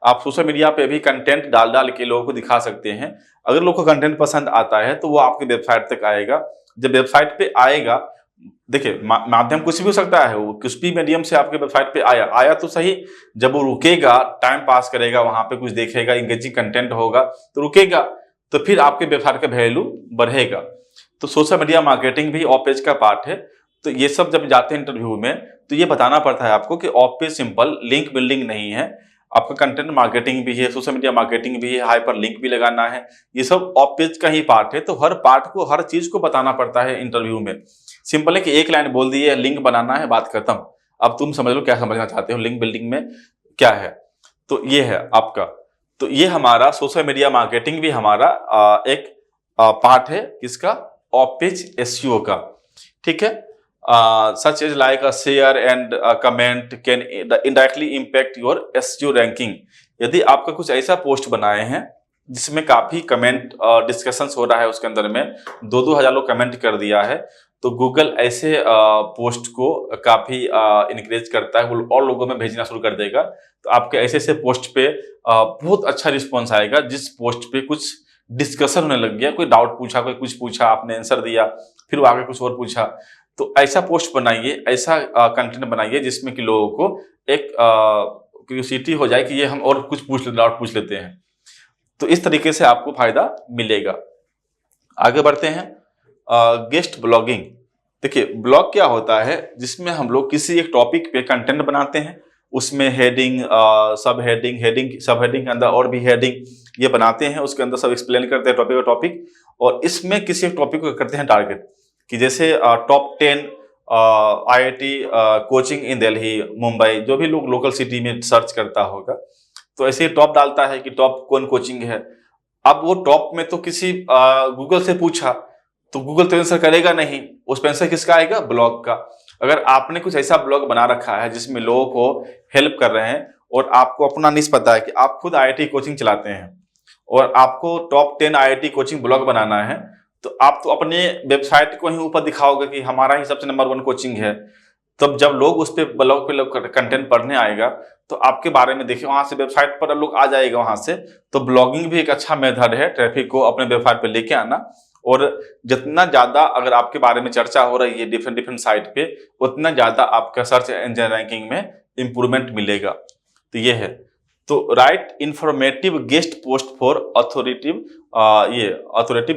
आप सोशल मीडिया पे भी कंटेंट डाल डाल के लोगों को दिखा सकते हैं। अगर लोगों को कंटेंट पसंद आता है तो वो आपके वेबसाइट तक आएगा। जब वेबसाइट पे आएगा, देखिए माध्यम कुछ भी हो सकता है, वो किस भी मीडियम से आपके वेबसाइट पे आया तो सही। जब वो रुकेगा, टाइम पास करेगा, वहां पे कुछ देखेगा, इंगेजिंग कंटेंट होगा तो रुकेगा, तो फिर आपके वेबसाइट का वैल्यू बढ़ेगा। तो सोशल मीडिया मार्केटिंग भी ऑफ पेज का पार्ट है। तो ये सब जब जाते हैं इंटरव्यू में तो ये बताना पड़ता है आपको कि off page simple link building नहीं है, आपका कंटेंट मार्केटिंग भी है, सोशल मीडिया मार्केटिंग भी है, हाइपर लिंक भी लगाना है। ये सब ऑफ पेज का ही पार्ट है। तो हर पार्ट को, हर चीज को बताना पड़ता है इंटरव्यू में। सिंपल है कि एक लाइन बोल दी है, लिंक बनाना है, बात खत्म। अब तुम समझ लो क्या समझना चाहते हो, लिंक बिल्डिंग में क्या है। तो ये है आपका। तो ये हमारा सोशल मीडिया मार्केटिंग भी हमारा एक पार्ट है किसका, ऑफ पेज एसईओ का। ठीक है। such as like a share and a comment can indirectly impact your SEO ranking। यदि आपका कुछ ऐसा पोस्ट बनाए हैं जिसमें काफी कमेंट डिस्कशंस हो रहा है, उसके अंदर में 2-2 हजार लोग कमेंट कर दिया है, तो गूगल ऐसे पोस्ट को काफी इनकरेज करता है, वो और लोगों में भेजना शुरू कर देगा। तो आपके ऐसे ऐसे पोस्ट पे बहुत अच्छा रिस्पॉन्स आएगा। जिस पोस्ट पे कुछ डिस्कशन होने लग गया, कोई डाउट पूछा, कोई कुछ पूछा, आपने आंसर दिया, फिर वो आगे कुछ और पूछा, तो ऐसा पोस्ट बनाइए, ऐसा कंटेंट बनाइए जिसमें कि लोगों को एक क्यूरियोसिटी हो जाए कि ये हम और कुछ डाउट पूछ लेते हैं। तो इस तरीके से आपको फायदा मिलेगा। आगे बढ़ते हैं। Guest blogging. देखिए ब्लॉग क्या होता है, जिसमें हम लोग किसी एक टॉपिक पे कंटेंट बनाते हैं, उसमें हेडिंग, सब हेडिंग, सब हेडिंग के अंदर और भी हेडिंग ये बनाते हैं, उसके अंदर सब एक्सप्लेन करते हैं टॉपिक। और इसमें किसी एक टॉपिक को करते हैं टारगेट, कि जैसे टॉप 10 IIT कोचिंग इन दिल्ली, मुंबई, जो भी लोग लोकल सिटी में सर्च करता होगा, तो ऐसे टॉप डालता है कि टॉप कौन कोचिंग है। अब वो टॉप में तो किसी गूगल से पूछा, तो गूगल तो आंसर करेगा नहीं, उस पर आंसर किसका आएगा, ब्लॉग का। अगर आपने कुछ ऐसा ब्लॉग बना रखा है जिसमें लोगों को हेल्प कर रहे हैं, और आपको अपना निश पता है कि आप खुद IIT कोचिंग चलाते हैं और आपको टॉप 10 IIT कोचिंग ब्लॉग बनाना है, तो आप तो अपने वेबसाइट को ही ऊपर दिखाओगे कि हमारा ही सबसे नंबर 1 कोचिंग है। तब जब लोग उस पे ब्लॉग पे लोग कंटेंट पढ़ने आएगा तो आपके बारे में देखिए, वहां से वेबसाइट पर लोग आ जाएगा वहां से। तो ब्लॉगिंग भी एक अच्छा मेथड है ट्रैफिक को अपने वेबसाइट पे लेके आना। और जितना ज्यादा अगर आपके बारे में चर्चा हो रही है डिफरेंट डिफरेंट साइट पे, उतना ज्यादा आपका सर्च इंजन रैंकिंग में इंप्रूवमेंट मिलेगा। तो ये है। तो right informative guest post for authoritative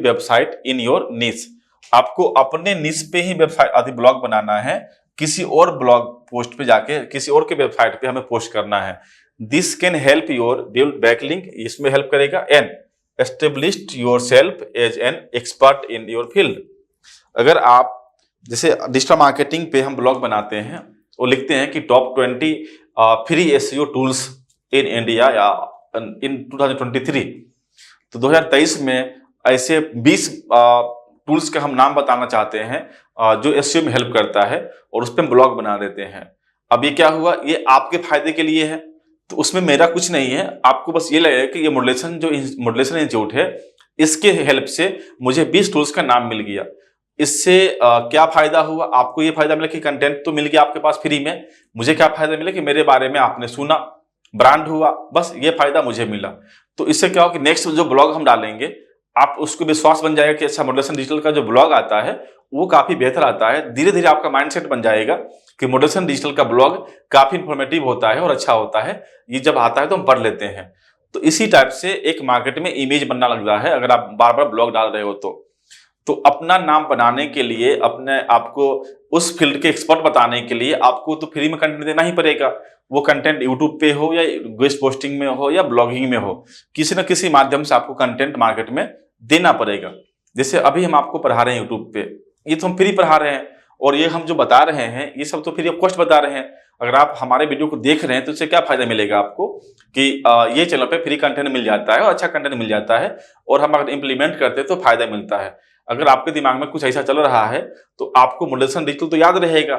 website in your निश। आपको अपने निश पे ही वेबसाइट आदि ब्लॉग बनाना है, किसी और ब्लॉग पोस्ट पे जाके किसी और के वेबसाइट पे हमें पोस्ट करना है। This can help your build backlink, इसमें हेल्प करेगा। And established yourself as an expert in your field. अगर आप जैसे डिजिटल मार्केटिंग पे हम ब्लॉग बनाते हैं, वो लिखते हैं कि top 20 free SEO tools in India या इन 2023, तो 2023 में ऐसे 20 टूल्स का हम नाम बताना चाहते हैं जो एसईओ में हेल्प करता है, और उस पर हम ब्लॉग बना देते हैं। अब ये क्या हुआ, ये आपके फायदे के लिए है, तो उसमें मेरा कुछ नहीं है। आपको बस ये लगेगा कि ये मॉड्यूलेशन इंस्टीट्यूट है, इसके हेल्प से मुझे 20 टूल्स का नाम मिल गया। इससे क्या फायदा हुआ, आपको ये फायदा मिला कि कंटेंट तो मिल गया आपके पास फ्री में। मुझे क्या फायदा मिला कि मेरे बारे में आपने सुना, ब्रांड हुआ, बस ये फायदा मुझे मिला। तो इससे क्या हो कि नेक्स्ट जो ब्लॉग हम डालेंगे, आप उसको विश्वास बन जाएगा कि अच्छा मॉड्यूलेशन डिजिटल का जो ब्लॉग आता है वो काफी बेहतर आता है। धीरे धीरे आपका माइंडसेट बन जाएगा कि मॉड्यूलेशन डिजिटल का ब्लॉग काफी इंफॉर्मेटिव होता है और अच्छा होता है, ये जब आता है तो हम पढ़ लेते हैं। तो इसी टाइप से एक मार्केट में इमेज बनना लग रहा है अगर आप बार बार ब्लॉग डाल रहे हो तो अपना नाम बनाने के लिए, अपने आपको उस फील्ड के एक्सपर्ट बताने के लिए आपको तो फ्री में कंटेंट देना ही पड़ेगा। वो कंटेंट यूट्यूब पे हो या गेस्ट पोस्टिंग में हो या ब्लॉगिंग में हो, किसी न किसी माध्यम से आपको कंटेंट मार्केट में देना पड़ेगा। जैसे अभी हम आपको पढ़ा रहे हैं यूट्यूब पे, ये तो हम फ्री पढ़ा रहे हैं, और ये हम जो बता रहे हैं ये सब तो फ्री ऑफ कॉस्ट बता रहे हैं। अगर आप हमारे वीडियो को देख रहे हैं तो इससे क्या फायदा मिलेगा आपको कि ये चैनल पे फ्री कंटेंट मिल जाता है और अच्छा कंटेंट मिल जाता है, और हम अगर इंप्लीमेंट करते हैं तो फायदा मिलता है। अगर आपके दिमाग में कुछ ऐसा चल रहा है तो आपको मॉड्यूलेशन डिजिटल तो याद रहेगा।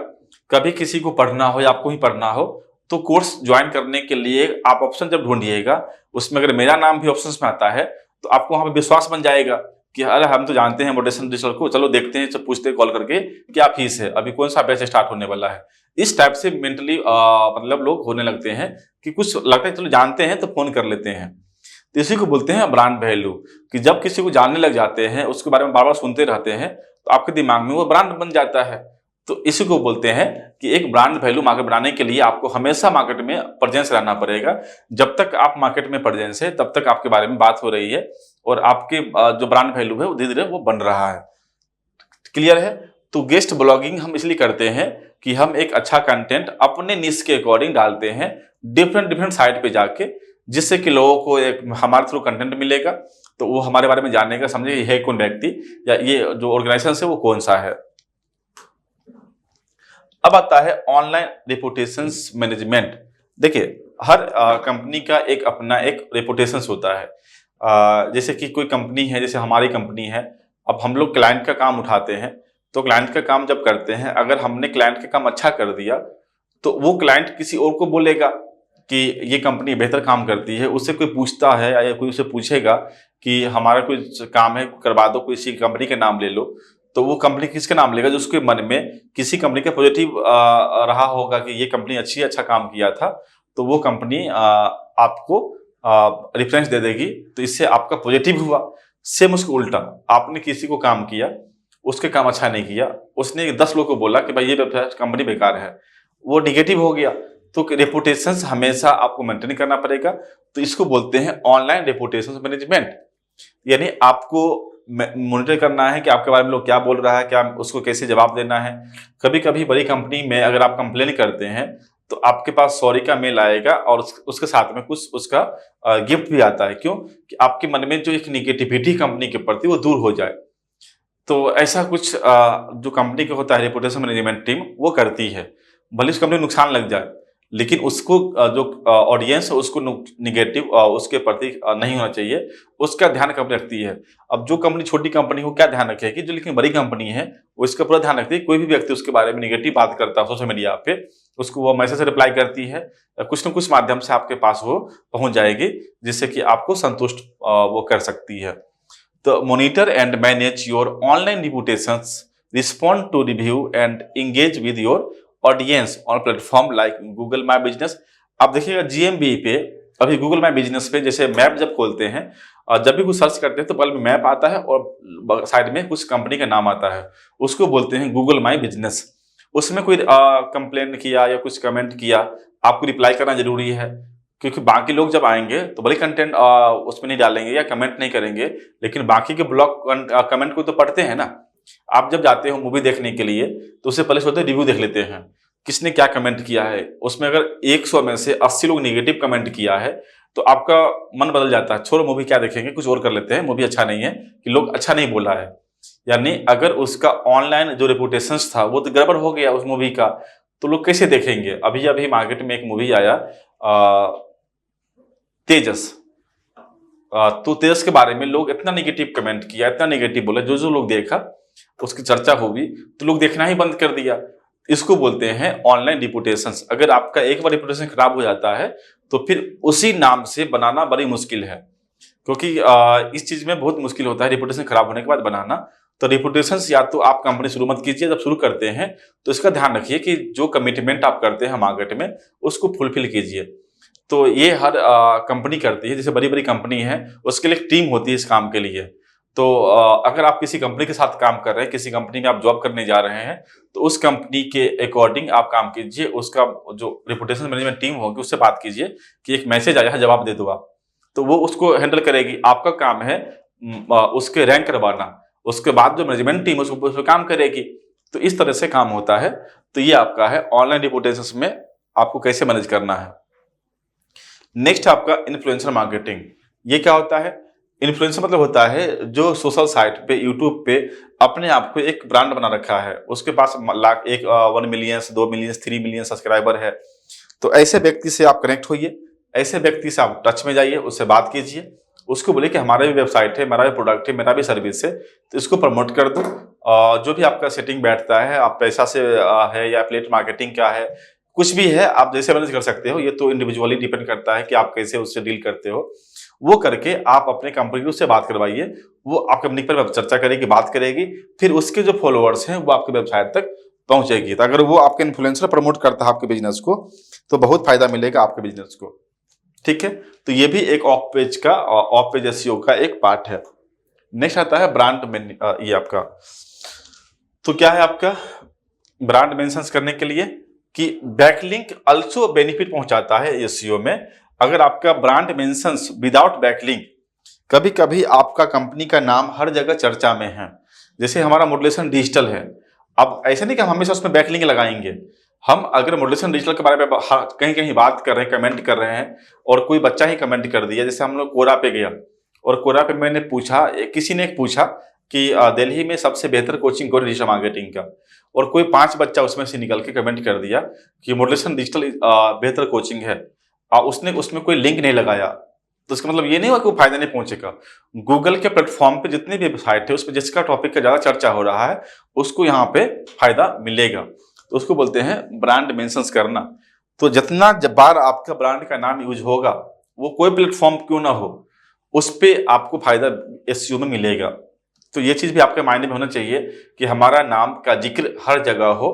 कभी किसी को पढ़ना हो या आपको ही पढ़ना हो तो कोर्स ज्वाइन करने के लिए आप ऑप्शन जब ढूंढिएगा, उसमें अगर मेरा नाम भी ऑप्शंस में आता है तो आपको वहां पर विश्वास बन जाएगा कि अरे हम तो जानते हैं मॉड्यूलेशन डिजिटल को, चलो देखते हैं, सब पूछते हैं कॉल करके क्या फीस है, अभी कौन सा बैच स्टार्ट होने वाला है। इस टाइप से मेंटली मतलब लोग होने लगते हैं कि कुछ लगता है चलो जानते हैं तो फोन कर लेते हैं। तो इसी को बोलते हैं ब्रांड वैल्यू, कि जब किसी को जानने लग जाते हैं, उसके बारे में बार बार सुनते रहते हैं, तो आपके दिमाग में वो ब्रांड बन जाता है। तो इसी को बोलते हैं कि एक ब्रांड वैल्यू मार्केट बनाने के लिए आपको हमेशा मार्केट में प्रेजेंस रहना पड़ेगा। जब तक आप मार्केट में प्रेजेंस है तब तक आपके बारे में बात हो रही है, और आपके जो ब्रांड वैल्यू है वो धीरे धीरे वो बन रहा है। क्लियर है? तो गेस्ट ब्लॉगिंग हम इसलिए करते हैं कि हम एक अच्छा कंटेंट अपने निश के अकॉर्डिंग डालते हैं डिफरेंट डिफरेंट साइट पे जाके, जिससे कि लोगों को एक हमारे थ्रू कंटेंट मिलेगा, तो वो हमारे बारे में जानेगा, समझे ये है कौन व्यक्ति या ये जो ऑर्गेनाइजेशन है वो कौन सा है। अब आता है ऑनलाइन रेपुटेशन मैनेजमेंट। देखिए हर कंपनी का एक अपना एक रेपुटेशन होता है। जैसे कि कोई कंपनी है, जैसे हमारी कंपनी है, अब हम लोग क्लाइंट का काम उठाते हैं, तो क्लाइंट का काम जब करते हैं, अगर हमने क्लाइंट का काम अच्छा कर दिया तो वो क्लाइंट किसी और को बोलेगा कि ये कंपनी बेहतर काम करती है। उससे कोई पूछता है या कोई उससे पूछेगा कि हमारा कोई काम है करवा दो, किसी कंपनी का नाम ले लो, तो वो कंपनी किसका नाम लेगा? जो उसके मन में किसी कंपनी का पॉजिटिव रहा होगा कि ये कंपनी अच्छा काम किया था, तो वो कंपनी आपको रेफरेंस दे देगी, तो इससे आपका पॉजिटिव हुआ। सेम उसको उल्टा, आपने किसी को काम किया, उसके काम अच्छा नहीं किया, उसने 10 लोगों को बोला कि भाई ये कंपनी बेकार है, वो निगेटिव हो गया। तो रेपुटेशन हमेशा आपको मेंटेन करना पड़ेगा। तो इसको बोलते हैं ऑनलाइन रेपुटेशन मैनेजमेंट। यानी आपको मॉनिटर करना है कि आपके बारे में लोग क्या बोल रहा है, क्या उसको कैसे जवाब देना है। कभी कभी बड़ी कंपनी में अगर आप कंप्लेन करते हैं तो आपके पास सॉरी का मेल आएगा और उसके साथ में कुछ उसका गिफ्ट भी आता है। क्यों? कि आपके मन में जो एक निगेटिविटी कंपनी के प्रति वो दूर हो जाए। तो ऐसा कुछ जो कंपनी का होता है रेपुटेशन मैनेजमेंट टीम वो करती है। भले उस कंपनी को नुकसान लग जाए, लेकिन उसको जो ऑडियंस है उसको निगेटिव उसके प्रति नहीं होना चाहिए, उसका ध्यान कंपनी रखती है। अब जो कंपनी छोटी कंपनी हो क्या ध्यान रखेगी, जो लेकिन बड़ी कंपनी है वो इसका पूरा ध्यान रखती है। कोई भी व्यक्ति उसके बारे में निगेटिव बात करता है सोशल मीडिया पे, उसको वो मैसेज रिप्लाई करती है, कुछ न कुछ माध्यम से आपके पास वो पहुंच जाएगी, जिससे कि आपको संतुष्ट वो कर सकती है। तो monitor and manage your online reputations, respond to review and engage with your audience on platform like Google my business. आप देखिएगा GMB पे अभी गूगल माई बिजनेस पे जैसे मैप जब खोलते हैं और जब भी कुछ सर्च करते हैं तो बगल में मैप आता है और साइड में कुछ कंपनी का नाम आता है, उसको बोलते हैं गूगल माई बिजनेस। उसमें कोई कंप्लेंट किया या कुछ कमेंट किया, आपको रिप्लाई करना जरूरी है, क्योंकि बाकी लोग जब आएंगे तो भले कंटेंट उसमें नहीं डालेंगे या कमेंट नहीं करेंगे, लेकिन बाकी के ब्लॉग कमेंट को तो पढ़ते हैं ना। आप जब जाते हो मूवी देखने के लिए तो उससे पहले सोचते रिव्यू देख लेते हैं, किसने क्या कमेंट किया है। उसमें अगर 100 में से 80 लोग नेगेटिव कमेंट किया है तो आपका मन बदल जाता है, छोड़ो मूवी क्या देखेंगे, कुछ और कर लेते हैं, मूवी अच्छा नहीं है, कि लोग अच्छा नहीं बोला है। यानी अगर उसका ऑनलाइन जो रेपुटेशन था वो तो गड़बड़ हो गया उस मूवी का, तो लोग कैसे देखेंगे। अभी अभी मार्केट में एक मूवी आया तेजस, तो तेजस के बारे में लोग इतना नेगेटिव कमेंट किया, इतना नेगेटिव बोला, जो जो लोग देखा उसकी चर्चा होगी तो लोग देखना ही बंद कर दिया। इसको बोलते हैं ऑनलाइन रिपुटेशन। अगर आपका एक बार रिपुटेशन खराब हो जाता है तो फिर उसी नाम से बनाना बड़ी मुश्किल है, क्योंकि इस चीज में बहुत मुश्किल होता है रेपुटेशन खराब होने के बाद बनाना। तो रेपुटेशन या तो आप कंपनी शुरू मत कीजिए, जब शुरू करते हैं तो इसका ध्यान रखिए कि जो कमिटमेंट आप करते हैं मार्केट में उसको फुलफिल कीजिए। तो ये हर कंपनी करती है, जैसे बड़ी बड़ी कंपनी है उसके लिए एक टीम होती है इस काम के लिए। तो अगर आप किसी कंपनी के साथ काम कर रहे हैं, किसी कंपनी में आप जॉब करने जा रहे हैं, तो उस कंपनी के अकॉर्डिंग आप काम कीजिए। उसका जो रेपुटेशन मैनेजमेंट टीम होगी उससे बात कीजिए कि एक मैसेज आया है, जवाब दे दो आप, तो वो उसको हैंडल करेगी। आपका काम है उसके रैंक करवाना, उसके बाद जो मैनेजमेंट टीम उस पर काम करेगी। तो इस तरह से काम होता है। तो ये आपका है ऑनलाइन रेपुटेशन में आपको कैसे मैनेज करना है। नेक्स्ट आपका इन्फ्लुएंसर मार्केटिंग। ये क्या होता है? इन्फ्लुएंसर मतलब होता है जो सोशल साइट पे, यूट्यूब पे अपने आप को एक ब्रांड बना रखा है, उसके पास lakh 1 million 2 million 3 million subscriber है। तो ऐसे व्यक्ति से आप कनेक्ट होइए, ऐसे व्यक्ति से आप टच में जाइए, उससे बात कीजिए, उसको बोले कि हमारा भी वेबसाइट है, मेरा भी प्रोडक्ट है, मेरा भी सर्विस है, तो इसको प्रमोट कर दो। जो भी आपका सेटिंग बैठता है, आप पैसा से है या एफिलिएट मार्केटिंग का है, कुछ भी है, आप जैसे मैनेज कर सकते हो। ये तो इंडिविजुअली डिपेंड करता है कि आप कैसे उससे डील करते हो। वो करके आप अपने कंपनी उससे बात करवाइए, वो आपके कंपनी पर चर्चा करेगी, बात करेगी, फिर उसके जो फॉलोअर्स हैं वो आपके वेबसाइट तक पहुंचेगी। तो अगर वो आपके इन्फ्लुएंसर प्रमोट करता है आपके बिजनेस को तो बहुत फायदा मिलेगा आपके बिजनेस को। ठीक है, तो ये भी एक ऑफ पेज एसईओ का एक पार्ट है। नेक्स्ट आता है ब्रांड ये आपका। तो क्या है आपका ब्रांड मेंशन करने के लिए कि बैकलिंक अल्सो बेनिफिट पहुंचाता है एसईओ में। अगर आपका ब्रांड मेंशंस विदाउट बैकलिंक, कभी कभी आपका कंपनी का नाम हर जगह चर्चा में है, जैसे हमारा मॉड्यूलेशन डिजिटल है। अब ऐसे नहीं कि हम हमेशा उसमें बैकलिंक लगाएंगे। हम अगर मॉड्यूलेशन डिजिटल के बारे में कहीं कहीं बात कर रहे हैं, कमेंट कर रहे हैं, और कोई बच्चा ही कमेंट कर दिया, जैसे हम लोग कोरा पे गया और कोरा पे मैंने पूछा, किसी ने पूछा कि दिल्ली में सबसे बेहतर कोचिंग कौन है डिजिटल मार्केटिंग का, और कोई 5 बच्चा उसमें से निकल के कमेंट कर दिया कि मॉड्यूलेशन डिजिटल बेहतर कोचिंग है, उसने उसमें कोई लिंक नहीं लगाया। तो इसका मतलब ये नहीं हुआ कि वो फायदा नहीं पहुंचेगा। गूगल के प्लेटफॉर्म पे जितनी भी वेबसाइट है उसमें जिसका टॉपिक का ज्यादा चर्चा हो रहा है उसको यहाँ पे फायदा मिलेगा। तो उसको बोलते हैं ब्रांड मेंशंस करना। तो जितना बार आपका ब्रांड का नाम यूज होगा, वो कोई प्लेटफॉर्म क्यों ना हो, उस पर आपको फायदा एसईओ में मिलेगा। तो ये चीज भी आपके माइंड में होना चाहिए कि हमारा नाम का जिक्र हर जगह हो,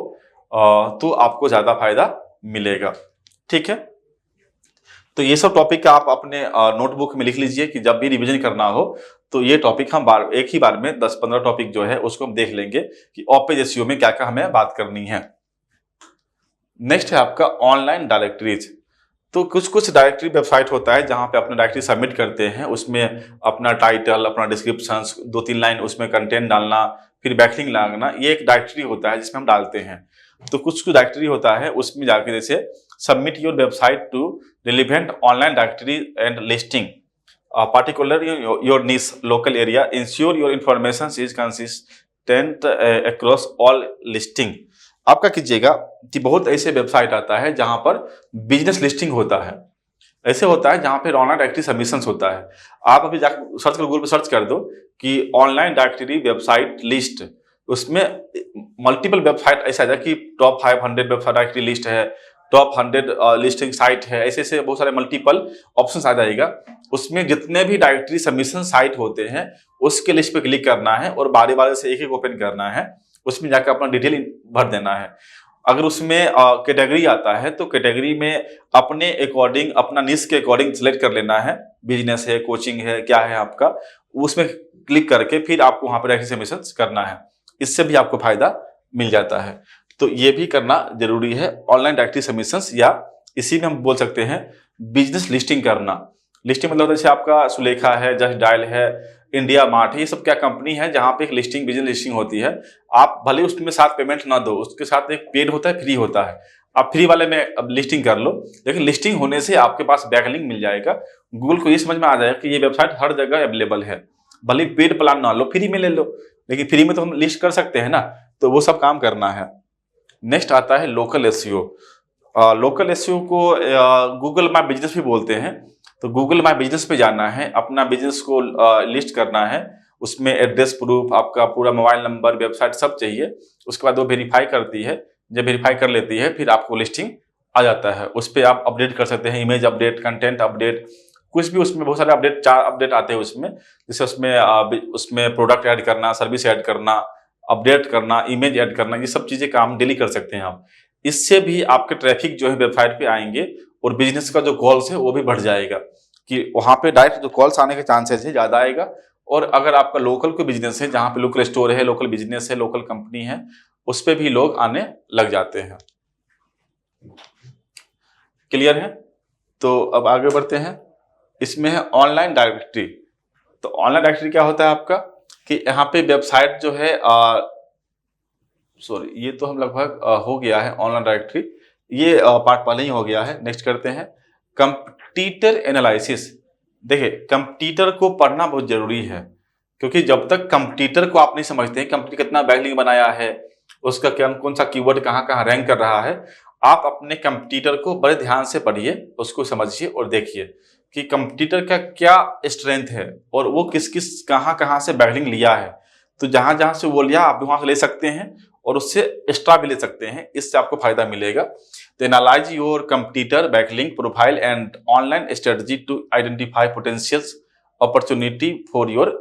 तो आपको ज्यादा फायदा मिलेगा। ठीक है, तो ये सब टॉपिक आप अपने नोटबुक में लिख लीजिए कि जब भी रिवीजन करना हो तो ये टॉपिक हम एक ही बार में 10-15 टॉपिक जो है उसको हम देख लेंगे कि ऑफ पेज एसईओ में क्या क्या हमें बात करनी है। नेक्स्ट है आपका ऑनलाइन डायरेक्टरीज। तो कुछ कुछ डायरेक्टरी वेबसाइट होता है जहां पे अपना डायरेक्टरी सबमिट करते हैं, उसमें अपना टाइटल, अपना डिस्क्रिप्शन, 2-3 लाइन उसमें कंटेंट डालना, फिर बैकलिंक लगाना, ये एक डायरेक्टरी होता है जिसमें हम डालते हैं। तो कुछ कुछ डायरेक्टरी होता है उसमें जाके जैसे submit your website to relevant online directory and listing particularly your niche local area, ensure your information is consistent across all listing। आपका कीजिएगा कि बहुत ऐसे वेबसाइट आता है जहां पर बिजनेस लिस्टिंग होता है, ऐसे होता है जहां पर ऑनलाइन डायरेक्टरी सबमिशन होता है। आप अभी जाकर सर्च कर, गूगल पर सर्च कर दो कि ऑनलाइन डायरेक्टरी वेबसाइट लिस्ट, उसमें मल्टीपल वेबसाइट ऐसा है कि टॉप 500 वेबसाइट डायरेक्टरी लिस्ट है, टॉप 100 लिस्टिंग साइट है, ऐसे ऐसे बहुत सारे मल्टीपल ऑप्शन आ जाएगा। उसमें जितने भी डायरेक्टरी सबमिशन साइट होते हैं उसके लिस्ट पे क्लिक करना है और बारी बारी से एक एक ओपन करना है, उसमें जाकर अपना डिटेल भर देना है। अगर उसमें कैटेगरी आता है तो कैटेगरी में अपने अकॉर्डिंग, अपना निश के अकॉर्डिंग सिलेक्ट कर लेना है, बिजनेस है, कोचिंग है, क्या है आपका, उसमें क्लिक करके फिर आपको वहां पर डायरेक्टली सबमिशन करना है। इससे भी आपको फायदा मिल जाता है। तो ये भी करना जरूरी है, ऑनलाइन डायरेक्टली सबमिशंस, या इसी में हम बोल सकते हैं बिजनेस लिस्टिंग करना। लिस्टिंग मतलब जैसे आपका सुलेखा है, जस्ट डायल है, इंडिया मार्ट है, ये सब क्या कंपनी है जहां पे एक लिस्टिंग, बिजनेस लिस्टिंग होती है। आप भले उसमें साथ पेमेंट ना दो, उसके साथ एक पेड होता है, फ्री होता है, आप फ्री वाले में अब लिस्टिंग कर लो, लेकिन लिस्टिंग होने से आपके पास बैकलिंक मिल जाएगा। गूगल को ये समझ में आ जाएगा कि ये वेबसाइट हर जगह अवेलेबल है, भले पेड प्लान ना लो, फ्री में ले लो, लेकिन फ्री में तो हम लिस्ट कर सकते हैं ना, तो वो सब काम करना है। नेक्स्ट आता है लोकल एसईओ। लोकल एसईओ को गूगल माय बिजनेस भी बोलते हैं। तो गूगल माय बिजनेस पे जाना है, अपना बिजनेस को लिस्ट करना है, उसमें एड्रेस प्रूफ, आपका पूरा मोबाइल नंबर, वेबसाइट सब चाहिए। उसके बाद वो वेरीफाई करती है, जब वेरीफाई कर लेती है फिर आपको लिस्टिंग आ जाता है। उस पर आप अपडेट कर सकते हैं, इमेज अपडेट, कंटेंट अपडेट, कुछ भी, उसमें बहुत सारे अपडेट, 4 अपडेट आते हैं उसमें, जैसे उसमें प्रोडक्ट ऐड करना, सर्विस ऐड करना, अपडेट करना, इमेज ऐड करना, ये सब चीजें काम डेली कर सकते हैं आप। इससे भी आपके ट्रैफिक जो है वेबसाइट पे आएंगे और बिजनेस का जो कॉल्स है वो भी बढ़ जाएगा, कि वहां पे डायरेक्ट जो कॉल्स आने के चांसेस है ज्यादा आएगा। और अगर आपका लोकल कोई बिजनेस है, जहां पे लोकल स्टोर है, लोकल बिजनेस है, लोकल कंपनी है, उस पे भी लोग आने लग जाते हैं। क्लियर है? तो अब आगे बढ़ते हैं। इसमें है ऑनलाइन डायरेक्टरी। तो ऑनलाइन डायरेक्टरी क्या होता है आपका, कि यहाँ पे वेबसाइट जो है, सॉरी ये तो हम लगभग हो गया है ऑनलाइन डायरेक्टरी, ये पार्ट पहले ही हो गया है। नेक्स्ट करते हैं कंपटीटर एनालिसिस। देखिए, कंपटीटर को पढ़ना बहुत जरूरी है, क्योंकि जब तक कंपटीटर को आप नहीं समझते हैं, कंपनी कितना बैकलिंक बनाया है, उसका क्या, कौन सा कीवर्ड कहाँ कहाँ रैंक कर रहा है, आप अपने कंपटीटर को बड़े ध्यान से पढ़िए, उसको समझिए और देखिए कि कंपटीटर का क्या स्ट्रेंथ है और वो किस किस कहाँ कहाँ से बैकलिंक लिया है। तो जहां जहां से वो लिया आप वहां से ले सकते हैं और उससे एक्स्ट्रा भी ले सकते हैं, इससे आपको फायदा मिलेगा। तो analyse your competitor backlink profile and online strategy to identify potentials opportunity for your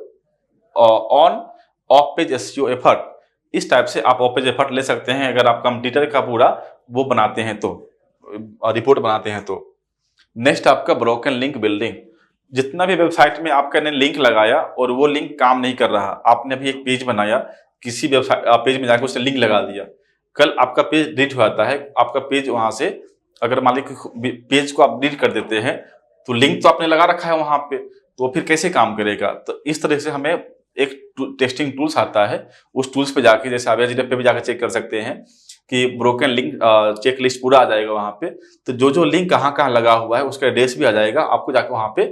on off page SEO effort. इस टाइप से आप ऑफ पेज एफर्ट ले सकते हैं अगर आप कंपटीटर का पूरा वो बनाते हैं तो, रिपोर्ट बनाते हैं तो। नेक्स्ट आपका ब्रोकन लिंक बिल्डिंग। जितना भी वेबसाइट में आपका ने लिंक लगाया और वो लिंक काम नहीं कर रहा, आपने अभी एक पेज बनाया, किसी वेबसाइट पेज में जाकर उसने लिंक लगा दिया, कल आपका पेज डिलीट हो जाता है, आपका पेज वहां से, अगर मान लीजिए पेज को आप डिलीट कर देते हैं तो लिंक तो आपने लगा रखा है वहां पे, तो फिर कैसे काम करेगा। तो इस तरह से हमें एक टेस्टिंग टूल्स आता है, उस टूल्स पे जाके, जैसे आप एचडीएफ पे भी जाकर चेक कर सकते हैं कि ब्रोकन लिंक चेक लिस्ट पूरा आ जाएगा वहां पे। तो जो जो लिंक कहाँ कहाँ लगा हुआ है उसका एड्रेस भी आ जाएगा, आपको जाकर वहां पे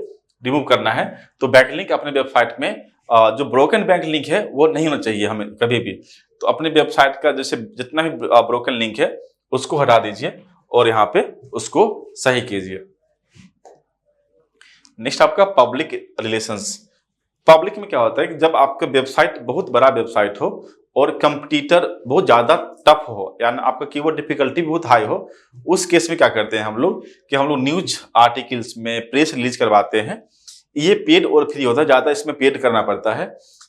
रिमूव करना है। तो बैकलिंक अपने वेबसाइट में जो ब्रोकन बैक लिंक है वो नहीं होना चाहिए हमें कभी भी। तो अपने वेबसाइट का जैसे जितना भी ब्रोकन लिंक है उसको हटा दीजिए और यहाँ पे उसको सही कीजिए। नेक्स्ट आपका पब्लिक रिलेशंस। पब्लिक में क्या होता है कि जब आपका वेबसाइट बहुत बड़ा वेबसाइट हो और कंपटीटर बहुत ज्यादा टफ हो, यानी आपका कीवर्ड डिफिकल्टी बहुत हाई हो, उस केस में क्या करते हैं हम लोग कि हम लोग न्यूज आर्टिकल्स में प्रेस रिलीज करवाते हैं। ये पेड और फ्री होता है, ज्यादा इसमें पेड करना पड़ता है।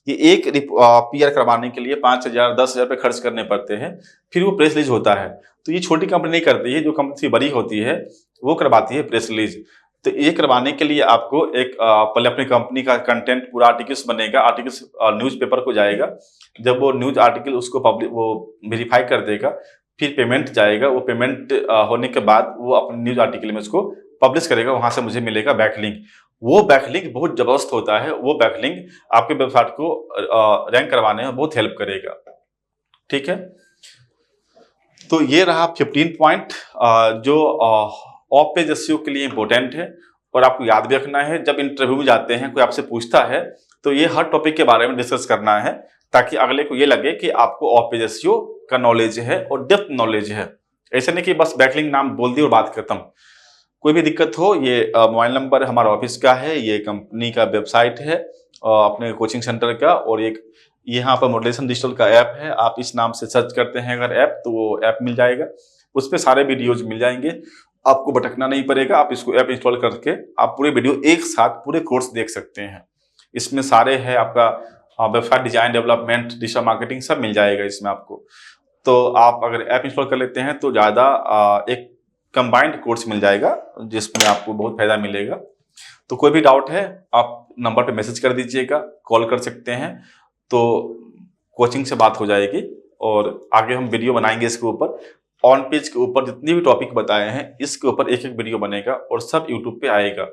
ये एक पीआर करवाने के लिए 5,000 10,000 रुपये खर्च करने पड़ते हैं, फिर वो प्रेस रिलीज होता है। तो ये छोटी कंपनी नहीं करती है, जो कंपनी बड़ी होती है वो करवाती है प्रेस रिलीज। तो ये करवाने के लिए आपको एक पहले अपनी कंपनी का कंटेंट पूरा आर्टिकल्स बनेगा, आर्टिकल्स न्यूज़पेपर को जाएगा, जब वो न्यूज आर्टिकल उसको पब्लिक वो वेरीफाई कर देगा, फिर पेमेंट जाएगा, वो पेमेंट होने के बाद वो अपने न्यूज आर्टिकल में उसको पब्लिश करेगा, वहां से मुझे मिलेगा बैकलिंक। वो बैकलिंक बहुत जबरदस्त होता है, वो बैकलिंक आपके वेबसाइट को रैंक करवाने में बहुत हेल्प करेगा। ठीक है, तो ये रहा 15 पॉइंट जो ऑफ पेज एसईओ के लिए इंपॉर्टेंट है और आपको याद भी रखना है। जब इंटरव्यू में जाते हैं कोई आपसे पूछता है तो ये हर टॉपिक के बारे में डिस्कस करना है, ताकि अगले को ये लगे कि आपको ऑफ पेज एसईओ का नॉलेज है और डेप्थ नॉलेज है। ऐसे नहीं कि बस बैकलिंक नाम बोल दी और बात खत्म। कोई भी दिक्कत हो, ये मोबाइल नंबर हमारा ऑफिस का है, ये कंपनी का वेबसाइट है अपने कोचिंग सेंटर का, और एक यहाँ पर मोटिवेशन डिजिटल का ऐप है। आप इस नाम से सर्च करते हैं अगर ऐप, तो वो ऐप मिल जाएगा, उस पर सारे वीडियोज मिल जाएंगे, आपको भटकना नहीं पड़ेगा। आप इसको ऐप इंस्टॉल करके आप पूरे वीडियो एक साथ पूरे कोर्स देख सकते हैं। इसमें सारे है आपका website design, development, digital marketing सब मिल जाएगा इसमें आपको। तो आप अगर ऐप इंस्टॉल कर लेते हैं तो ज़्यादा एक कंबाइंड कोर्स मिल जाएगा जिसमें आपको बहुत फायदा मिलेगा। तो कोई भी डाउट है आप नंबर पे मैसेज कर दीजिएगा, कॉल कर सकते हैं, तो कोचिंग से बात हो जाएगी और आगे हम वीडियो बनाएंगे इसके ऊपर। ऑन पेज के ऊपर जितनी भी टॉपिक बताए हैं इसके ऊपर एक एक वीडियो बनेगा और सब यूट्यूब पे आएगा।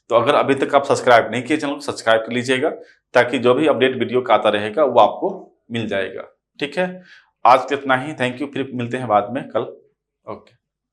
तो अगर अभी तक आप सब्सक्राइब नहीं किए चैनल को सब्सक्राइब कर लीजिएगा ताकि जो भी अपडेट वीडियो का आता रहेगा वो आपको मिल जाएगा। ठीक है, आज के इतना ही। थैंक यू, फिर मिलते हैं बाद में कल। ओके।